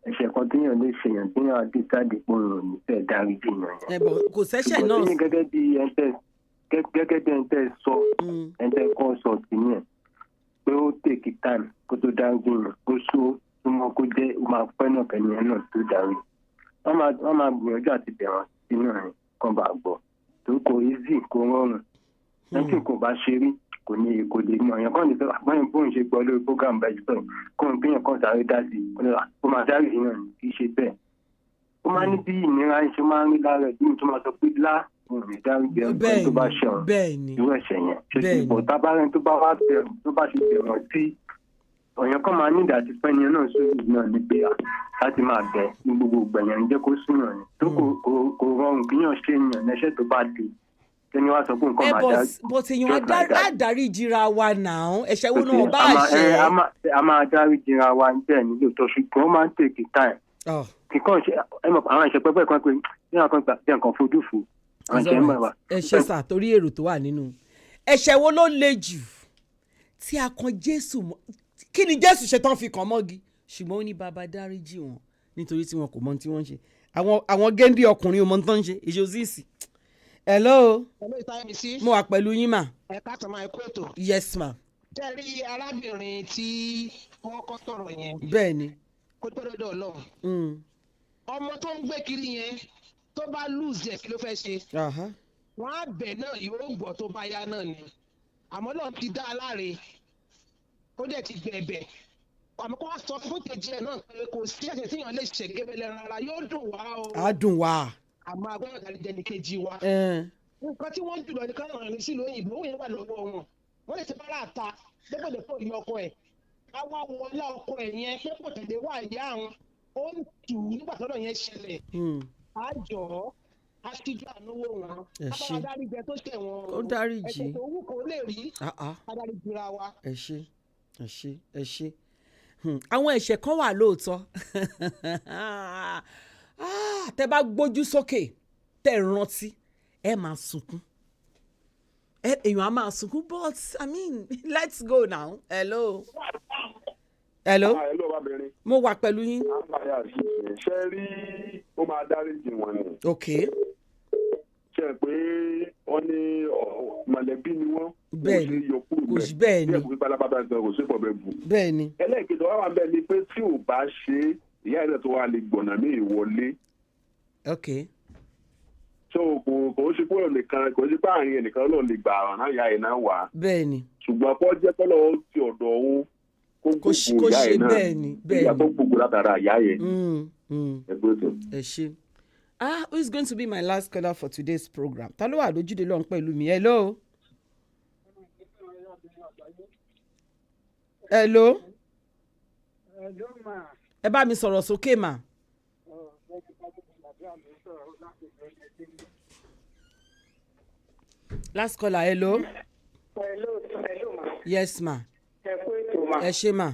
ẹ̀ṣẹ̀ kan téèyàn lè ṣèyàn téèyàn á dé jáde pé òun ò ní fẹ́ dárí jìyàn yẹn. ẹ̀bọ̀ kò sẹ́ṣẹ̀ náà. gẹ́gẹ́ bí ẹ̀ńtẹ́ sọ ẹ̀ńtẹ́ kọ́ sọ sí yẹn pé pé ó take time kó tó dáríjì yàn kó súnmọ́ kó jẹ́ ó máa pẹ́ náà kẹ́ni yẹn náà tó dárí wọ́n máa gbìyànjú àti bẹ̀rẹ̀ sínú rẹ̀ kan bá gbọ́ tó kò easy kò rọrùn lẹ́yìn kò bá ṣe rí kò lè mọ èèyàn kan lè fẹ́ àgbọ̀yìn bóun ṣe gbọ́ lórí program bẹ́ẹ̀ bẹ́ẹ̀ kóun kéèyàn kan sáré dá sí ó máa dárí yàn kì í ṣe bẹ́ẹ̀ ó máa ní bí ìnira ṣe máa ń rí lára ẹ̀ bí mo tó máa sọ pé òun lè dárí jẹ́ tó bá ṣẹ̀wọ̀n irú ẹ̀ṣẹ̀ yẹn ṣe ti pọ̀ tábàárẹ̀ tó bá wá bẹ̀rù tó bá ṣe bẹ̀rù tí ọ̀yàn kan máa ní ìdàtí fẹ́ni náà sórí náà ní pé láti máa bẹ̀ ní gbogbo gbẹ̀yàn ń jẹ́ kó súnmọ́ ni tó kò rọrùn kíyàn ṣe èèyàn lẹ́ṣẹ̀ tó bá dé kẹ́ni wá sọ pé nǹkan máa dárí. bó ti yan adarí jira wa náà ẹ̀ṣẹ̀ wo náà bá ṣe. a máa dárí jira wa bẹ́ẹ̀ nílò tó ṣùgbọ́n ó máa ń tèkì táì kíkọ́ ṣe àwọn ìṣe pẹ́pẹ́ kan pé ní àwọn kan gbà bí nǹkan fojú fò ẹ ṣe sà torí èrò tó wà nínú ẹ̀ṣẹ̀ wo ló le jù tí a kan Jésù mọ́ kí ni Jésù ṣe tán fi kàn mọ́gi ṣùgbọ́n ó ní bàbá dáríjì wọn nítorí tí wọn kò mọ ohun tí wọ́n ń ṣe àwọn géńdé ọkùnrin ò mọ ohun tó ń ṣe ìṣòsíìsì. hello mo wà pẹ̀lú yín mà. ẹ̀ka tó máa kó ètò. yes ma. tẹ́rí arábìnrin tí wọ́n kọ́ sọ̀rọ̀ yẹn. bẹ́ẹ̀ ni. kó tó dọ́dọ̀ Ọlọ́run. ọmọ tó ń gbé kiri yẹn tó bá lùzẹ̀ kí ló fẹ́ ṣe. wọ́n á bẹ̀ náà yóò gbọ́ tó bá yá náà ni àmọ́ Ọlọ́run ti dá a láre ó dẹ̀ ti bẹ̀bẹ̀ àmọ́ kó wá sọ fún kejì ẹ̀ náà pé kò sí ẹ̀ṣẹ̀ tí èèyàn lè ṣe gébélé rárá yóò dùn wá o. á dùn wá. àmọ́ agbọ́dọ̀ dárí jẹ́ ní kejì wa. nǹkan tí wọ́n jùlọ ní káwọn ọ̀rìn sílùú òyìnbó òun yẹn wà lọ́wọ́ wọn wọ́n lè ṣe bára àta dépòdè fún ìyá ọkọ ẹ̀ káwá wọlé ọkọ ẹ̀ yẹn pé kò tẹ̀lé wà ìyá àwọn ó ń tù ú nígbà tọ́dọ̀ yẹn ṣẹlẹ̀ àjọ aṣíjú àánúwò wọn abáwá dáríjẹ tó ṣẹ̀ wọn ó dáríjì ẹ̀ṣẹ̀ tó wù kó lè rí adáríjìra wa. ẹ ṣé àwọn ẹ̀ṣẹ̀ kan wà lóòótọ́ tẹ́ bá gbójú sókè tẹ́ rántí ẹ máa sunkún èèyàn á máa sunkún but I mean let's go now. hello. hello babìnrin. mo wà pẹ̀lú yín. ṣe rí ó máa dáríjì wọn ni. ok. ṣe pé wọ́n ní mọ̀lẹ́bí ni wọ́n. bẹ́ẹ̀ni kò sí bẹ́ẹ̀ni. bí ẹ̀kú pálápátá ń sọ kò sí pọ̀ bẹ́ẹ̀ bù. bẹ́ẹ̀ni. ẹlẹ́ẹ̀kejì wá wà bẹ́ẹ̀ ni pé tí ò bá ṣe ìyá ẹ̀ tó wà lè gbọ̀nà mí ìwọlé. ok. so kò ṣe pé nìkan kò ṣe pé àárín ẹnìkan náà lè gbà ọ̀ràn náà ìyá ẹ̀ náà wà. bẹ́ẹ̀ni. ṣùgbọ́n kọ́ jẹ́ pé lọ́wọ́ ti ọ̀dọ̀ òun kó gbogbo ìyá ẹ̀ náà ìyá tó gbogbo látara ìyá ẹ̀. ẹ ṣé. Who is going to be my last caller for today's program? Ta ló wà lójúde lọ́n pẹ̀lú mi? Hello. Hello. Ẹ bá mi sọ̀rọ̀ sókè mà. Last caller, hello. Hello ma. Yes ma. Ẹ kú ètò ma. Ẹ ṣé ma.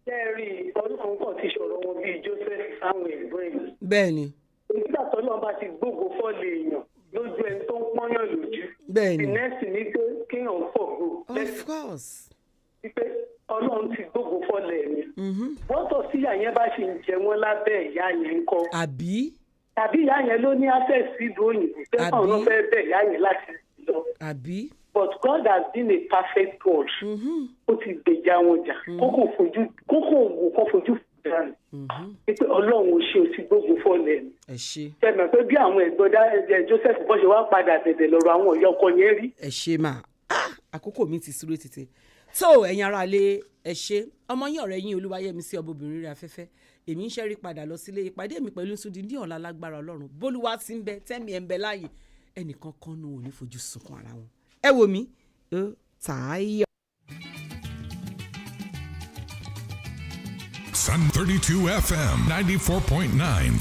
Jẹ́rìí ọlọ́run kan ti ṣòro wọn bíi Joseph Samuel Brain. Bẹ́ẹ̀ni. Nígbà tó náà bá ti gbógo fọ́ọ̀lì èèyàn lójú ẹni tó ń pọ́nyàn lójú. Bẹ́ẹ̀ni. The next ní pé kéèyàn fọ̀gbò. Of course. Wípé ọlọ́run ti gbógo fọ́ọ̀lì ẹ̀mí. Bọ́tọ̀ sí ìyá yẹn bá ṣe ń jẹ wọ́n lábẹ́ ìyá yẹn ń kọ́. Àbí. Tàbí ìyá yẹn ló ní access sí ìlú òyìnbó. Tẹ́fà ọ̀nà fẹ́ bẹ̀ ìyá yẹn láti lọ. Àbí. But God has been a perfect God. Ó ti gbèjà wọn jà. Kókò wò kó fojú dànù. Pé ọlọ́run ò ṣe o ti gbógun fọ́ọ̀lẹ̀ mi. Ẹ ṣé. Tẹ̀mẹ̀ pé bí àwọn ẹ̀gbọ́n Joseph bọ́ ṣe wá padà bẹ̀bẹ̀ lọ́rọ̀ àwọn ọ̀yọ́ ọkọ yẹn rí. Ẹ ṣé mà. Àkókò mi ti súré tètè. So ẹ̀yin ará ilé ẹ ṣé. Ọmọ yín ọ̀rẹ́ yín Olúwayẹmisí OBA-OBINRIN-ORIAFEFE. Èmi ń ṣẹ́rí padà lọ sílé ìpàdé mi pẹ̀lú Súdì ní ọ̀la lágbára Ọlọ́run. Bólúwa ti ń bẹ tẹ́mi ẹ̀ ń bẹ láàyè. Ẹnìkan kan nù ò ní fojú sunkún ara wọn. Ẹ wò mí. Tààyè. Sun 32 FM 94.9.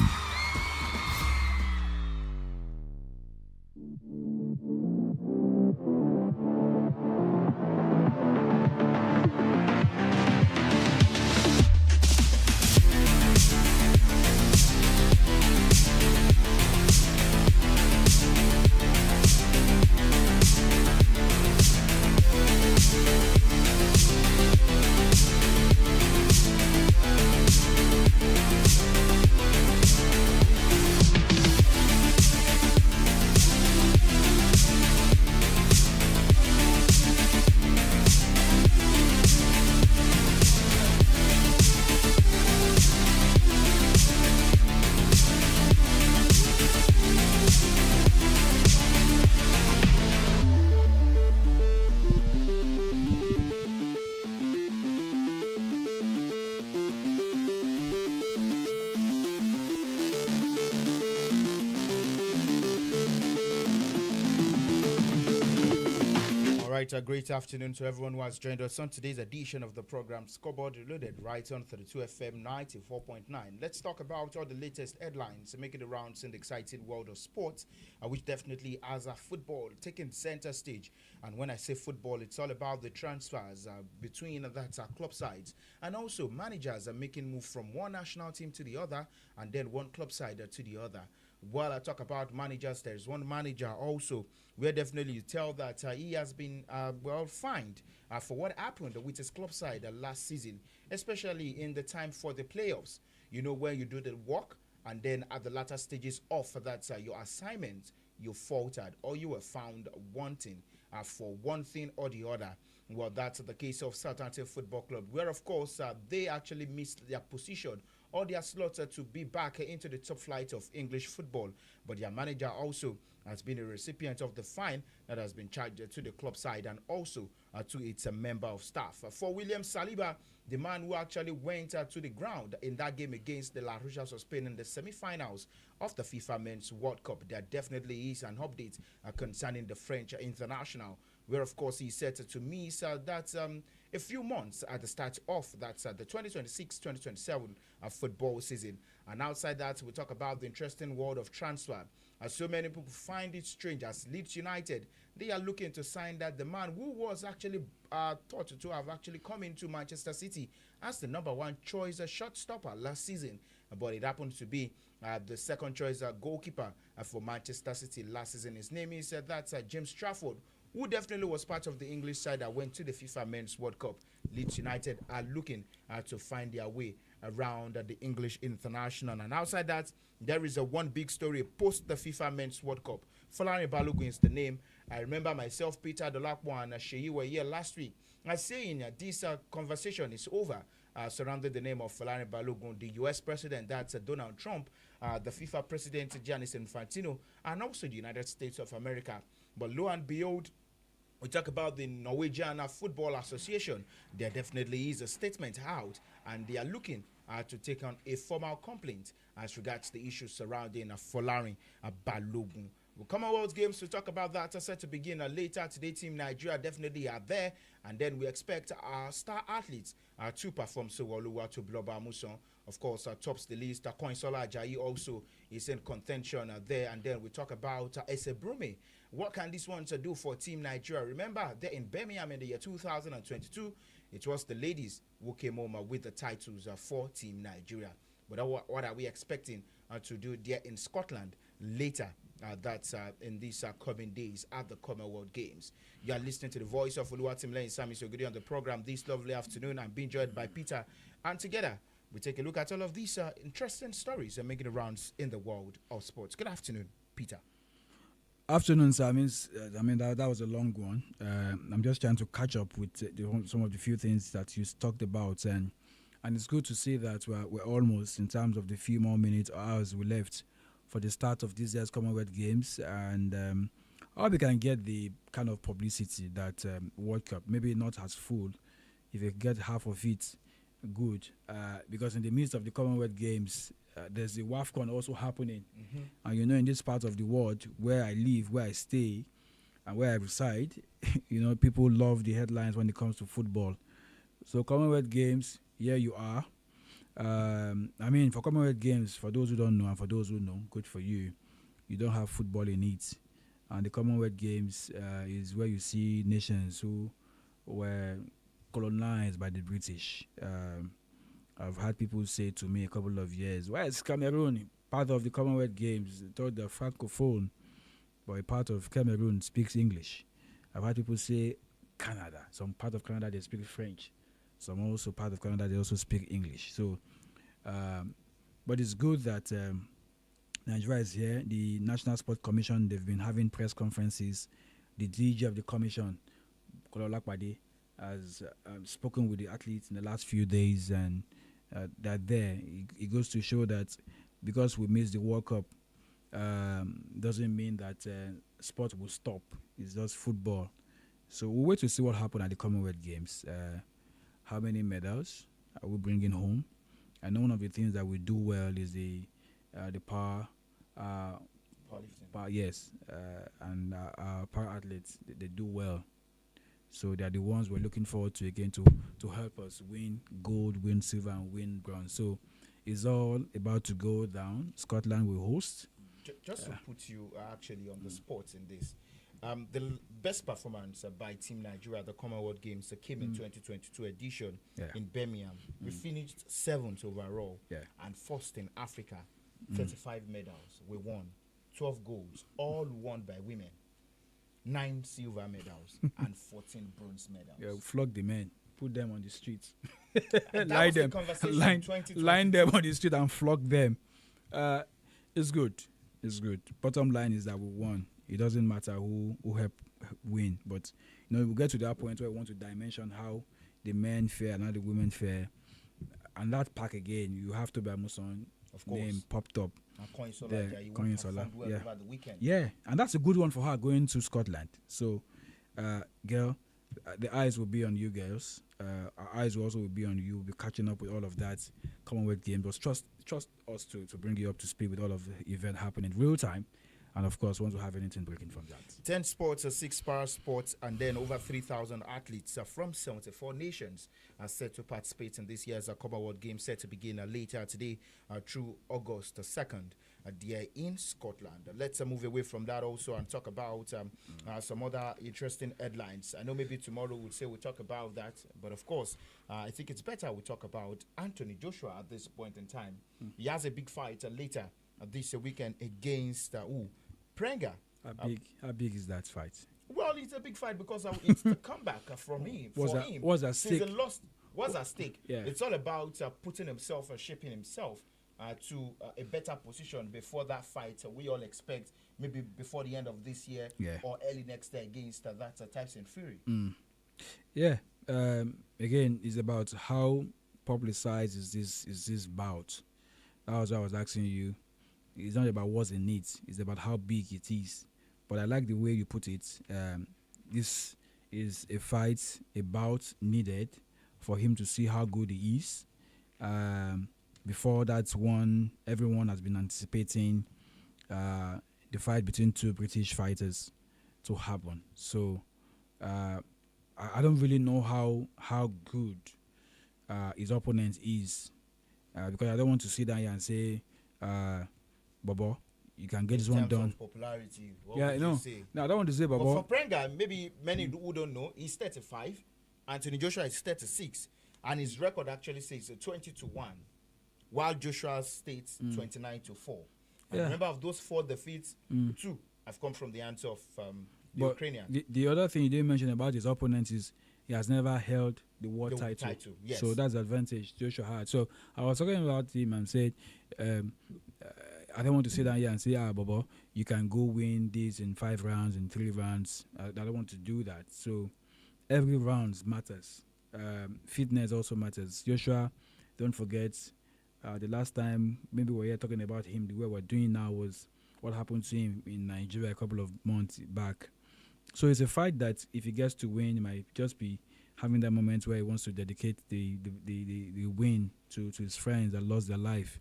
right, a great afternoon to everyone who has joined us on today's edition of the program Scoreboard Reloaded, right on 32 FM 94.9. Let's talk about all the latest headlines making the rounds in the exciting world of sports, which definitely has football taking center stage. And when I say football, it's all about the transfers between club sides, and also managers are making move from one national team to the other, and then one club side to the other. While I talk about managers, there's one manager also where definitely you tell that he has been fined for what happened with his club side last season, especially in the time for the playoffs. You know, where you do the work and then at the latter stages of that your assignment, you faltered or you were found wanting for one thing or the other. Well, that's the case of Southampton Football Club, where of course they actually missed their position or their slot to be back into the top flight of English football. But their manager also has been a recipient of the fine that has been charged to the club side and also to its member of staff. For William Saliba, the man who actually went to the ground in that game against the La Rochelle of Spain in the semi-finals of the FIFA Men's World Cup, there definitely is an update concerning the French international, where of course he said to me that a few months at the start of the 2026-2027 football season. And outside that, we talk about the interesting world of transfer. As so many people find it strange, as Leeds United, they are looking to sign that the man who was actually thought to have actually come into Manchester City as the number one choice shortstopper last season, but it happened to be the second choice goalkeeper for Manchester City last season. His name is James Trafford, who definitely was part of the English side that went to the FIFA Men's World Cup. Leeds United are looking to find their way around the English international. And outside that, there is one big story post the FIFA Men's World Cup. Folarin Balogun is the name. I remember myself, Peter Dolakwa, and Sheyi were here last week saying this conversation is over surrounding the name of Folarin Balogun, the US president, that's Donald Trump, the FIFA president, Giannis Infantino, and also the United States of America. But lo and behold, we talk about the Norwegian Football Association. There definitely is a statement out, and they are looking to take on a formal complaint as regards the issues surrounding Folarin Balogun. We'll Commonwealth Games to talk about that. Are set to begin later today. Team Nigeria definitely are there, and then we expect our star athletes to perform. So Oluwatobiloba, of course, tops the list. Koinsola Ajayi also is in contention there, and then we talk about Ese Brume. What can these ones do for Team Nigeria? Remember, they're in Birmingham in the year 2022. It was the ladies who came home with the titles for Team Nigeria. But what are we expecting to do there in Scotland later? That's in these coming days at the Commonwealth Games. You are listening to the voice of Oluwatimilei Sami Sogudi on the program this lovely afternoon. I'm being joined by Peter, and together we take a look at all of these interesting stories and making the rounds in the world of sports. Good afternoon, Peter. Afternoon, sir. That was a long one. I'm just trying to catch up with some of the few things that you talked about, and it's good to see that we're almost in terms of the few more minutes or hours we left for the start of this year's Commonwealth Games, and I hope we can get the kind of publicity that World Cup, maybe not as full, if you get half of it, good, because in the midst of the Commonwealth Games, there's the WAFCON also happening. And you know, in this part of the world where I live, where I stay, and where I reside, you know, people love the headlines when it comes to football. So Commonwealth Games, here you are. For Commonwealth Games, for those who don't know and for those who know, good for you. You don't have football in it. And the Commonwealth Games is where you see nations who were colonized by the British. I've had people say to me a couple of years, why is Cameroon part of the Commonwealth Games? They thought they're francophone, but a part of Cameroon speaks English. I've had people say Canada. Some part of Canada, they speak French. Some also part of Canada, they also speak English. So, but it's good that Nigeria is here. The National Sports Commission, they've been having press conferences. The DG of the commission, Kola Olakpade, has spoken with the athletes in the last few days, and that there, it goes to show that because we missed the World Cup, doesn't mean that sport will stop. It's just football. So we'll wait to see what happened at the Commonwealth Games. How many medals are we bringing home? I know one of the things that we do well is the power. Yes, and our power athletes, they do well. So they are the ones we're looking forward to again to help us win gold, win silver, and win bronze. So it's all about to go down. Scotland will host. Just to put you actually on the spot in this, the best performance by Team Nigeria at the Commonwealth Games came in 2022 edition in Birmingham. We finished 7th overall and first in Africa. 35 medals we won, 12 golds, all won by women. 9 silver medals and 14 bronze medals. Yeah, flog the men, put them on the streets, line them on the street and flog them. It's good. It's good. Bottom line is that we won. It doesn't matter who helped win, but we get to that point where we want to dimension how the men fare and how the women fare, and that pack again. You have to be Amuson. Of course. Name popped up. Over the weekend. Yeah, and that's a good one for her going to Scotland. So, girl, the eyes will be on you girls. Our eyes will also be on you. We'll be catching up with all of that Commonwealth Games. But trust us to bring you up to speed with all of the event happening in real time. And of course, once we have anything breaking from that. 10 sports, 6 para sports, and then over 3,000 athletes from 74 nations are set to participate in this year's Commonwealth Games, set to begin later today through August 2nd. There in Scotland. Let's move away from that also and talk about some other interesting headlines. I know maybe tomorrow we'll talk about that, but of course, I think it's better we talk about Anthony Joshua at this point in time. He has a big fight later this weekend against Prenga. How big is that fight? Well, it's a big fight because it's the comeback from him. What's at stake? What's at stake? Yeah. It's all about putting himself and shaping himself to a better position before that fight. We all expect maybe before the end of this year or early next year against that Tyson Fury. Yeah. Again, it's about how publicized is this bout. That was what I was asking you. It's not about what's in it. It's about how big it is. But I like the way you put it. This is a fight, a bout needed for him to see how good he is. Before that one, everyone has been anticipating the fight between two British fighters to happen. So I don't really know how good his opponent is, because I don't want to sit down here and say, Bobo, you can get this one done. Popularity. No, I don't want to say Bobo. But for Prenga, maybe many who don't know, he's 35. Anthony Joshua is 36, and his record actually says 20-1. While Joshua states 29-4. And remember, of those 4 defeats, 2 have come from the hands of the Ukrainian. The other thing you didn't mention about his opponent is he has never held the world title. Yes. So that's the advantage Joshua had. So I was talking about him and said, I don't want to sit down here and say, Bobo, you can go win this in 5 rounds, in 3 rounds. I don't want to do that. So every round matters. Fitness also matters. Joshua, don't forget, the last time maybe we were here talking about him, the way we're doing now was what happened to him in Nigeria a couple of months back. So it's a fight that if he gets to win, he might just be having that moment where he wants to dedicate the win to his friends that lost their life.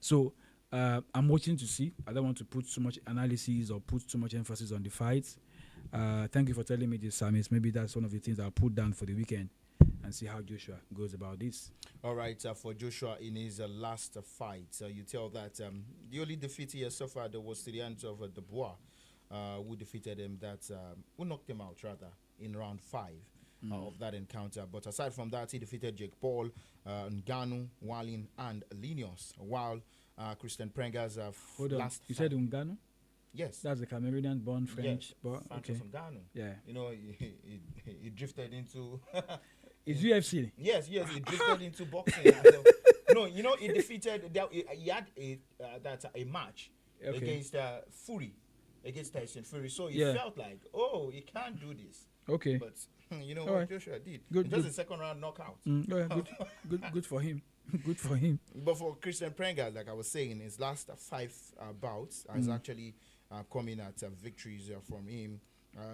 So I'm watching to see. I don't want to put too much analysis or put too much emphasis on the fight. Thank you for telling me this, Samis. Maybe that's one of the things I'll put down for the weekend and see how Joshua goes about this. All right, for Joshua in his last fight, you tell that the only defeat he has suffered was to the hands of Dubois, who defeated him, who knocked him out rather in round 5 of that encounter. But aside from that, he defeated Jake Paul, Ngannou, Wallin, and Linus, while Christian Prenga's last you said Ngannou? Yes. That's the Cameroonian-born French. Yeah, but okay. From Ghana. Yeah. You know, he drifted into... It's UFC. Yes, he drifted into boxing. No, you know, he defeated... He had a match against Fury, against Tyson Fury. So he felt like, he can't do this. Okay. But you know what Joshua did? Good. Just a second round knockout. Good for him. Good for him. But for Christian Prenga, like I was saying, his last 5 bouts has actually coming at victories from him.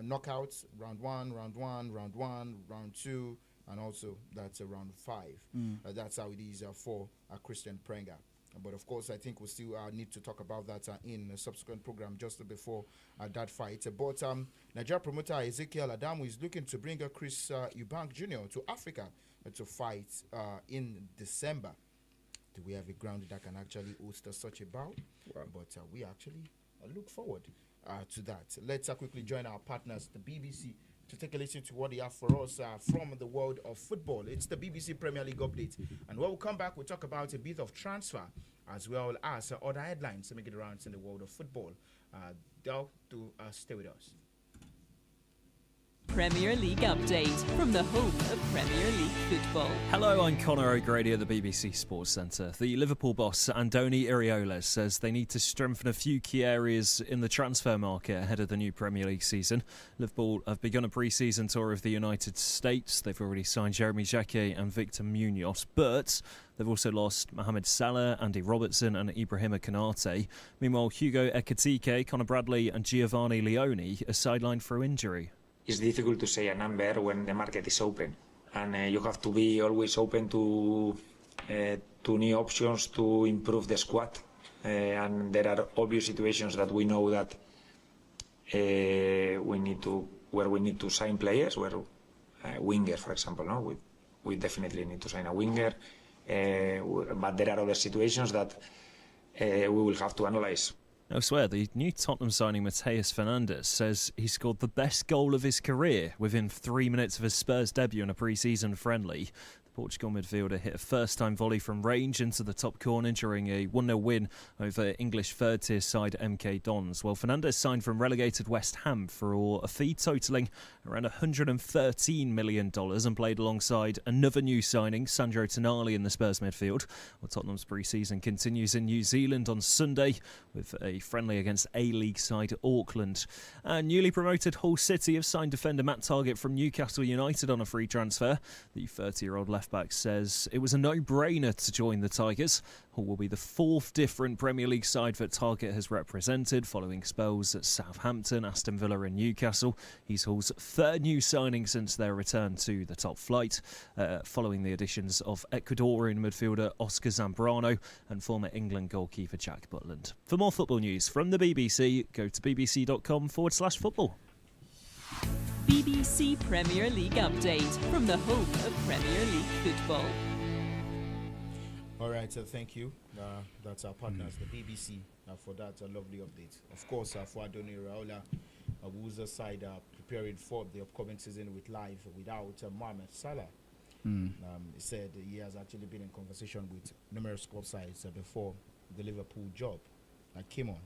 Knockouts, round 1, round 2, and also that's round 5. That's how it is for Christian Prenga. But of course, I think we still need to talk about that in a subsequent program just before that fight. But Nigeria promoter Ezekiel Adamu is looking to bring Chris Eubank Jr. to Africa to fight in December. Do we have a ground that can actually host such a bout? Wow. But we actually look forward to that. Let's quickly join our partners, the BBC, to take a listen to what they have for us from the world of football. It's the BBC Premier League update. And when we come back, we'll talk about a bit of transfer as well as other headlines to make it around in the world of football. They'll stay with us. Premier League update from the home of Premier League football. Hello, I'm Conor O'Grady at the BBC Sports Centre. The Liverpool boss, Andoni Iraola, says they need to strengthen a few key areas in the transfer market ahead of the new Premier League season. Liverpool have begun a pre-season tour of the United States. They've already signed Jeremy Jacquet and Victor Munoz, but they've also lost Mohamed Salah, Andy Robertson and Ibrahima Konaté. Meanwhile, Hugo Ekitike, Conor Bradley and Giovanni Leone are sidelined through injury. It's difficult to say a number when the market is open, and you have to be always open to new options to improve the squad. And there are obvious situations that we know that we need to sign players. Where winger, for example, no, we definitely need to sign a winger. But there are other situations that we will have to analyze. Elsewhere, the new Tottenham signing Mateus Fernandes says he scored the best goal of his career within 3 minutes of his Spurs debut in a pre-season friendly. The Portugal midfielder hit a first-time volley from range into the top corner during a 1-0 win over English third-tier side MK Dons. Well, Fernandes signed from relegated West Ham for a fee totalling around $113 million and played alongside another new signing, Sandro Tonali, in the Spurs midfield. Well, Tottenham's pre-season continues in New Zealand on Sunday with a friendly against A-League side Auckland. And newly promoted Hull City have signed defender Matt Targett from Newcastle United on a free transfer. The 30-year-old left-back says it was a no-brainer to join the Tigers. Hull will be the fourth different Premier League side that Targett has represented, following spells at Southampton, Aston Villa and Newcastle. He's Hull's third new signing since their return to the top flight, following the additions of Ecuadorian midfielder Oscar Zambrano and former England goalkeeper Jack Butland. For more football news from the BBC, go to bbc.com/football. BBC Premier League update from the home of Premier League football. All right, so thank you. That's our partners, the BBC, for that lovely update. Of course, for Andoni Iraola, whose side preparing for the upcoming season with live without Mohamed Salah. He said he has actually been in conversation with numerous club sides before the Liverpool job that came on.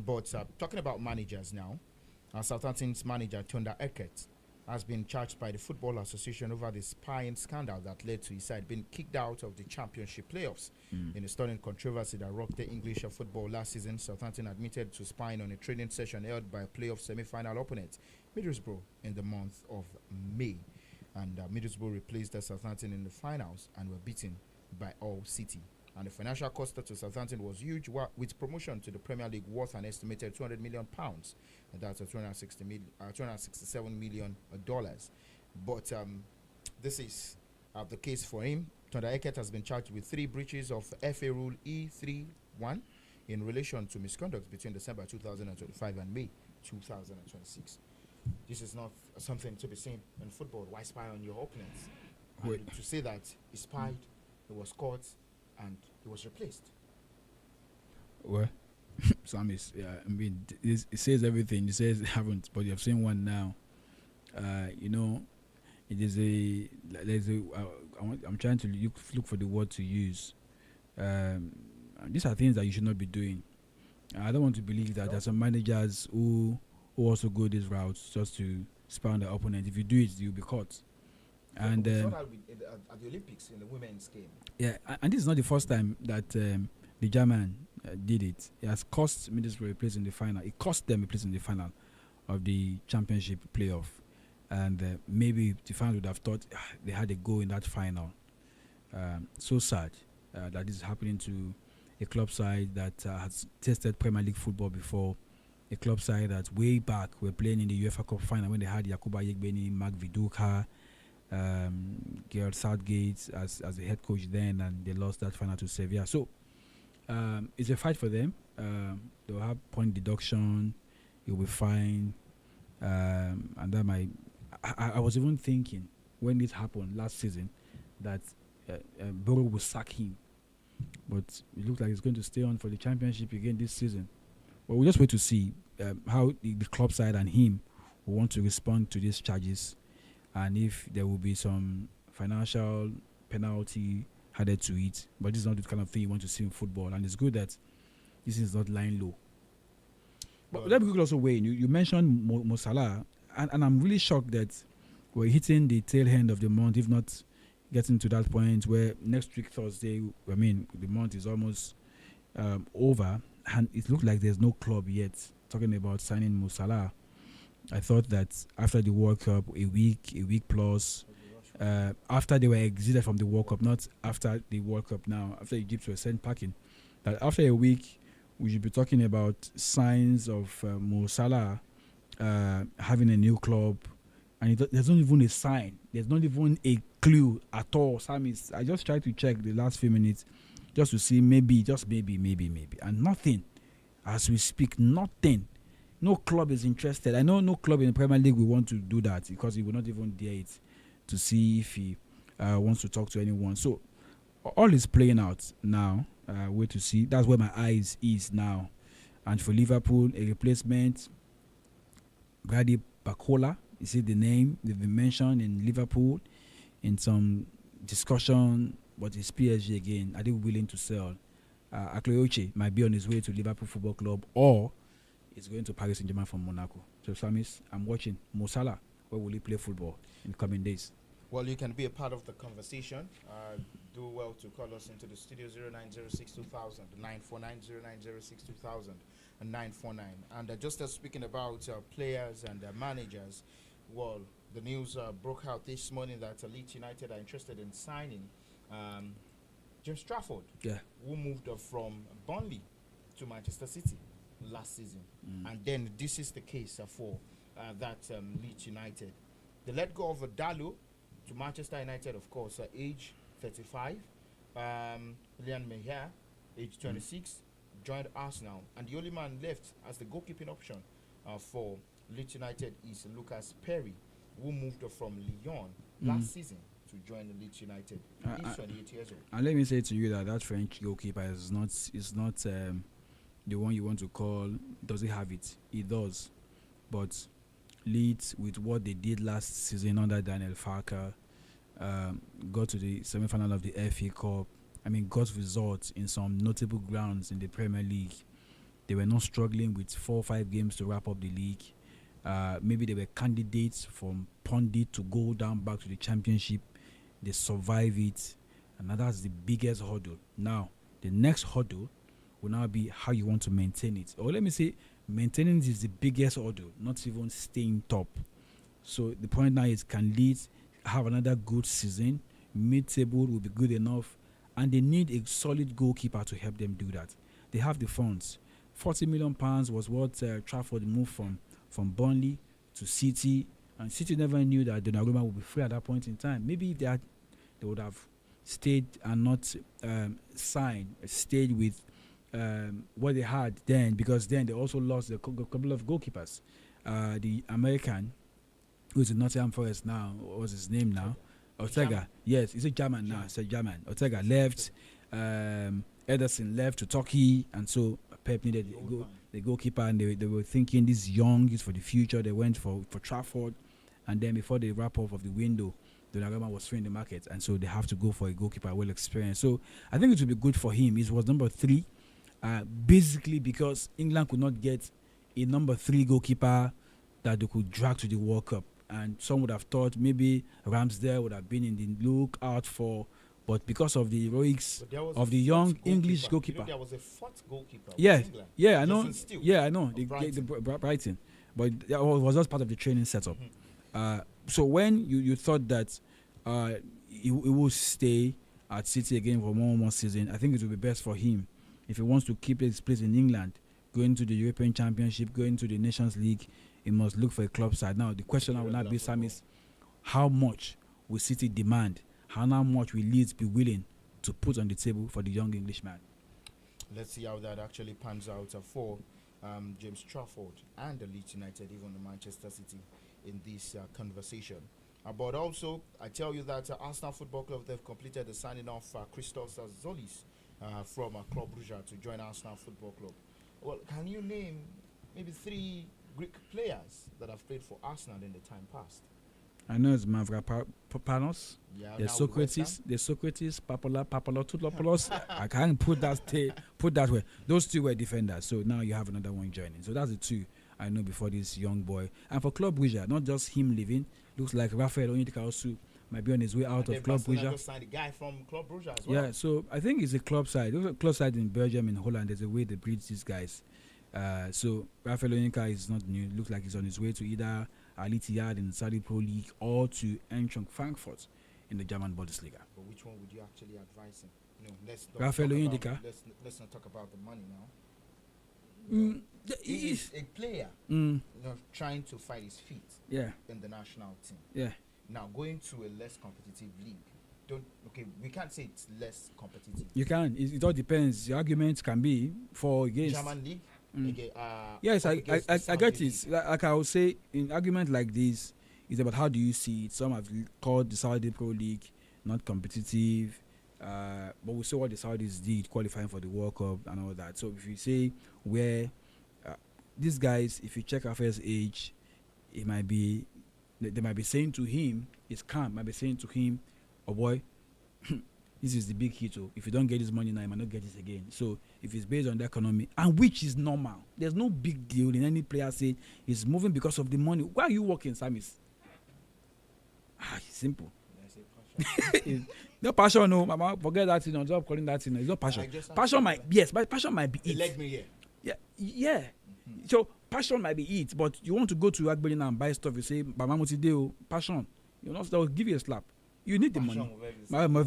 But talking about managers now, Southampton's manager Thunder Eckert has been charged by the Football Association over the spying scandal that led to his side being kicked out of the Championship playoffs. In a stunning controversy that rocked the English football last season, Southampton admitted to spying on a training session held by a playoff semi-final opponent, Middlesbrough, in the month of May. And Middlesbrough replaced Southampton in the finals and were beaten by Hull City. And the financial cost to Southampton was huge, with promotion to the Premier League worth an estimated £200 million. And that's $267 million. But this is the case for him. Thunder Eckert has been charged with 3 breaches of FA Rule E31 in relation to misconduct between December 2025 and May 2026. This is not something to be seen in football. Why spy on your opponents? And to say that he spied, he was caught, and he was replaced. Well, Samis, yeah, I mean, it says everything. It says it haven't, but you have seen one now. You know, it is I'm trying to look for the word to use. These are things that you should not be doing. I don't want to believe that there's some managers who also go this route just to spy on the opponent. If you do it, you'll be caught. And we saw that at the Olympics in the women's game. Yeah, and this is not the first time that the German did it. It has cost Middlesbrough a place in the final. It cost them a place in the final of the Championship playoff. And maybe the fans would have thought they had a go in that final. So sad that this is happening to a club side that has tested Premier League football before. A club side that way back were playing in the UEFA Cup final when they had 𝐃𝐈𝐒, Mark Viduka, Gareth Southgate as the head coach then, and they lost that final to Sevilla. So it's a fight for them. They'll have point deduction. You'll be fine. And that might. I was even thinking when this happened last season that Borough will sack him, but it looks like he's going to stay on for the championship again this season. But we'll just wait to see how the club side and him will want to respond to these charges, and if there will be some financial penalty added to it. But this is not the kind of thing you want to see in football, and it's good that this is not lying low. But let me also weigh in. You mentioned Mo Salah, and I'm really shocked that we're hitting the tail end of the month, if not getting to that point where next week Thursday, I mean, the month is almost over, and it looks like there's no club yet talking about signing Mo Salah. I thought that after the World Cup, a week plus, after they were exited from the World Cup, not after the World Cup now, after Egypt were sent packing, that after a week, we should be talking about signs of Mo Salah having a new club, and there's not even a sign. There's not even a clue at all. Samis, I just tried to check the last few minutes just to see maybe, and nothing. As we speak, nothing. No club is interested. I know no club in the Premier League will want to do that because he will not even dare it to see if he wants to talk to anyone. So all is playing out now. Wait to see. That's where my eyes is now. And for Liverpool, a replacement, Brady Bacola. You see the name they've been mentioned in Liverpool in some discussion, but it's PSG again. Are they willing to sell? 𝐂𝐐EH𝐿 might be on his way to Liverpool Football Club, or he's going to Paris Saint-Germain from Monaco. So, Samis, I'm watching Mo Salah. Where will he play football in the coming days? Well, you can be a part of the conversation. Do well to call us into the studio 09062000, 94909062000, and 949. And just as speaking about players and managers, well, the news broke out this morning that Leeds United are interested in signing James Trafford, who moved from Burnley to Manchester City last season. And then this is the case for that Leeds United. They let go of Dalo to Manchester United, of course, age 35. Liam Mehier, age 26, joined Arsenal. And the only man left as the goalkeeping option for Leeds United is Lucas Perry, who moved from Lyon last season to join Leeds United. He's 28 years old. And let me say to you that French goalkeeper is not the one you want to call. Does he have it? He does. But Leeds, with what they did last season under Daniel Farke, got to the semi-final of the FA Cup. I mean, got results in some notable grounds in the Premier League. They were not struggling with 4 or 5 games to wrap up the league. Maybe they were candidates from pundit to go down back to the championship. They survive it, and now that's the biggest hurdle. Now, the next hurdle will now be how you want to maintain it. Or let me say, maintaining it is the biggest hurdle, not even staying top. So the point now is, can Leeds have another good season? Mid-table will be good enough, and they need a solid goalkeeper to help them do that. They have the funds. £40 million was what Trafford moved from Burnley to City, and City never knew that Donnarumma would be free at that point in time. Maybe if they would have stayed and not stayed with what they had then, because then they also lost a couple of goalkeepers. The American, who's in Nottingham Forest now, what's his name now? Ortega. Yes, he's a German now. It's a German. Ortega left. Ederson left to Turkey, and so Pep needed the goalkeeper, and they were thinking this young is for the future. They went for Trafford, and then before the wrap up of the window, Donnarumma was free in the market, and so they have to go for a goalkeeper well experienced. So I think it would be good for him. He was number 3, basically because England could not get a number 3 goalkeeper that they could drag to the World Cup, and some would have thought maybe Ramsdale would have been in the lookout for. But because of the heroics of the young English goalkeeper. There was a 4th goalkeeper. I know. I know. The Brighton. But that was just part of the training setup. So when you thought that he will stay at City again for one more season, I think it would be best for him if he wants to keep his place in England, going to the European Championship, going to the Nations League. He must look for a club side. Now the question I will not be, Sam, is how much will City demand? How much will Leeds be willing to put on the table for the young Englishman? Let's see how that actually pans out for James Trafford and the Leeds United, even the Manchester City, in this conversation. But also, I tell you that Arsenal Football Club, they've completed the signing of Christos Zolis from Club Brugge to join Arsenal Football Club. Well, can you name maybe 3 Greek players that have played for Arsenal in the time past? I know it's Mavropanos. Yeah, there's Socrates, Papalotoutlopoulos. I can't put that way. Those 2 were defenders, so now you have another one joining. So that's the 2 I know before this young boy. And for Club Brugge, not just him leaving, looks like Rafael Onyedika also might be on his way out of Club Brugge. Signed a guy from Club Brugge as well. Yeah, so I think it's a club side. There's a club side in Belgium, in Holland. There's a way they breed these guys. So Rafael Onyedika is not new. Looks like he's on his way to either Al Ittihad in the Saudi Pro League or to Eintracht Frankfurt in the German Bundesliga. But which one would you actually advise him? Rafael Onyedika. Let's not talk about the money now. He is a player, trying to find his feet in the national team. Yeah. Now going to a less competitive league. We can't say it's less competitive. You can. It all depends. The argument can be for against German league. Yes, I get it. Like I would say, in argument like this, it's about how do you see it. Some have called the Saudi Pro League not competitive, but we saw what the Saudis did qualifying for the World Cup and all that. So if you say where these guys, if you check Rafael's age, it might be they might be saying to him, his camp might be saying to him, "Oh boy, this is the big hit. Oh, if you don't get this money now, you might not get it again." So if it's based on the economy, and which is normal, there's no big deal in any player saying he's moving because of the money. Why are you working, Samis? It's simple. No passion, no, Mama. Forget that thing. Stop calling that thing. It's not passion. Passion might, yes, but passion might be it. Let me hear. Yeah. So passion might be it, but you want to go to Agbelina and buy stuff. You say, "Mama Mutideo, passion." You know, they'll give you a slap. You need the money. But when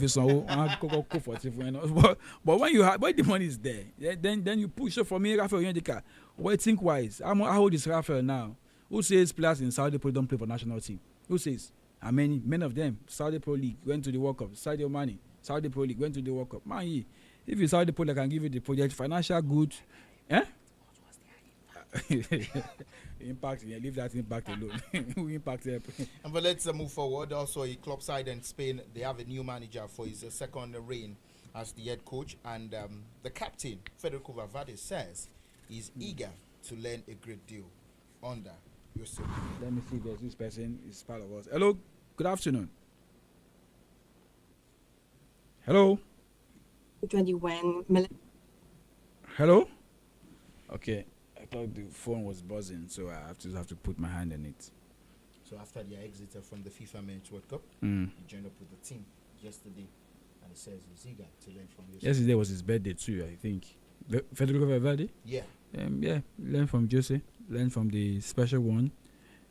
the money is there, then you push. So for me, Rafael Onyedika, well, think wise. How old is Rafael now? Who says players in Saudi Pro don't play for national team? Who says? And many of them, Saudi Pro League went to the World Cup. Saudi Mane, Saudi Pro League went to the World Cup. Man, if you Saudi Pro League, I can give you the project financial good. Impact, leave that impact alone. Impact. But let's move forward. Also, a club side in Spain, they have a new manager for his second reign as the head coach, and the captain, Federico Valverde, says he's eager to learn a great deal under Jose. Let me see if this person is part of us. Hello, good afternoon. Hello. Hello. Okay. I thought the phone was buzzing, so I have to put my hand on it. So after their exit from the FIFA Men's World Cup, he joined up with the team yesterday, and he says he's eager to learn from Jose. Yesterday was his birthday too, I think. Federico Valverde? Yeah. Learn from Jose. Learn from the special one.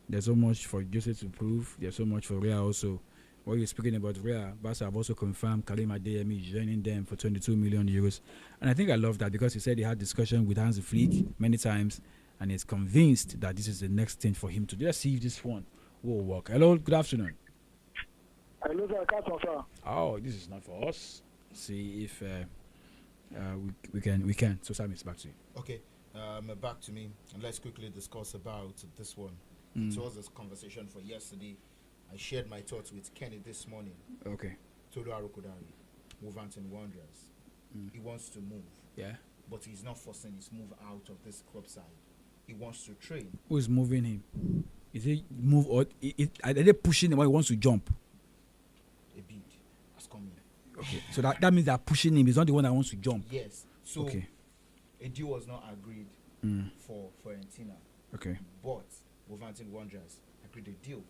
There's so much for Jose to prove. There's so much for Real also. While you're speaking about Real, Barca have also confirmed Karim Adeyemi is joining them for 22 million euros. And I think I love that because he said he had discussion with Hansi Flick many times and he's convinced that this is the next thing for him to do. Let's see if this one will work. Hello, good afternoon. Hello, sir. Oh, this is not for us. See if we can. So Sam, it's back to you. Okay, back to me. And let's quickly discuss about this one. It was this conversation for yesterday. I shared my thoughts with Kenny this morning. Okay. Tolu Arokodare, Wolverhampton Wanderers. He wants to move. Yeah. But he's not forcing his move out of this club side. He wants to train. Who is moving him? Is he move or are they pushing him while he wants to jump? A bid has come in. Okay. So that means they're pushing him. He's not the one that wants to jump. Yes. So a deal was not agreed for Fiorentina. Okay. But Wolverhampton Wanderers agreed a deal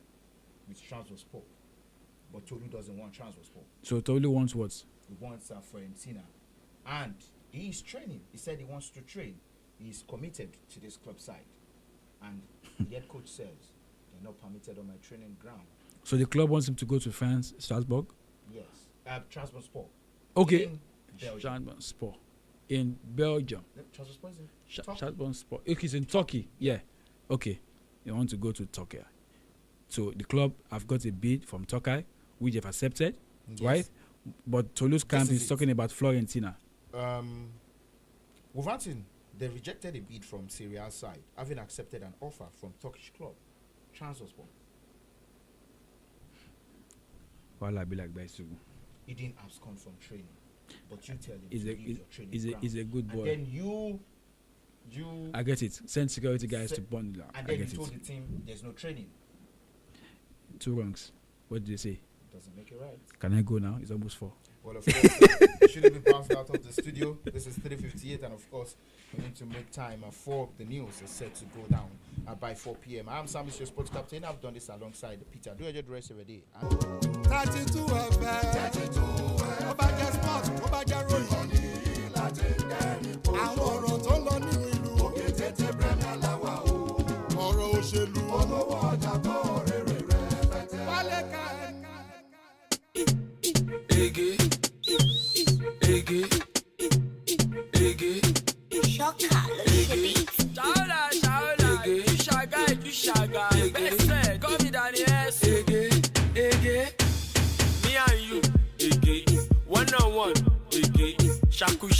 with Trabzonspor, but Tolu doesn't want Trabzonspor. So Tolu wants what? He wants Fiorentina, and he is training. He said he wants to train. He is committed to this club side, and the head coach says they're not permitted on my training ground. So the club wants him to go to France, Strasbourg. Yes, Trabzonspor. Okay, Trabzonspor in Belgium. Trabzonspor is in Trabzonspor. It's in Turkey. Yeah. Okay, you want to go to Turkey. So the club have got a bid from Turkey, which they've accepted, right? But Tolu's camp is talking about Fiorentina. Wolverhampton, they rejected a bid from Serie A side, having accepted an offer from Turkish club Trabzonspor. Well, I be like Baisugu. He didn't abscond from training, but you tell him he's a good boy. And then you I get it. Send security guys to bond. And then you told the team there's no training. 2 wrongs. What did they say? Doesn't make it right. Can I go now? It's almost 4. Well, of course, you shouldn't be bounced out of the studio. This is 3:58, and of course, we need to make time for the news is set to go down by 4 p.m. I'm Sam, your sports captain. I've done this alongside Peter. Do enjoy the rest of the day. 32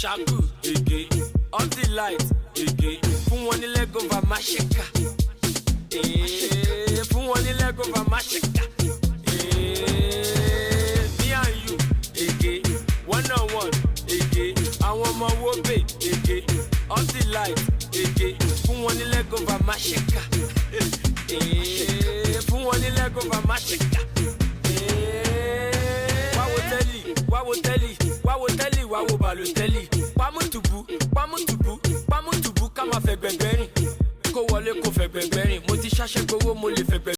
Shaku, off the light, fún wọn ní leg over masheka, fún wọn ní leg over masheka, me and you, one-on-one, àwọn ọmọ wo bè, off the light, fún wọn ní leg over masheka, fún wọn ní leg over masheka. Wá wo Balotelli, pamutubu, ká máa fẹ́ gbẹ̀gbẹ̀rìn, kó wọlé kó fẹ́ gbẹ̀gbẹ̀rìn, mo ti ṣàṣẹ gbowó mo lè fẹ́ gbẹ̀gbẹ̀rìn.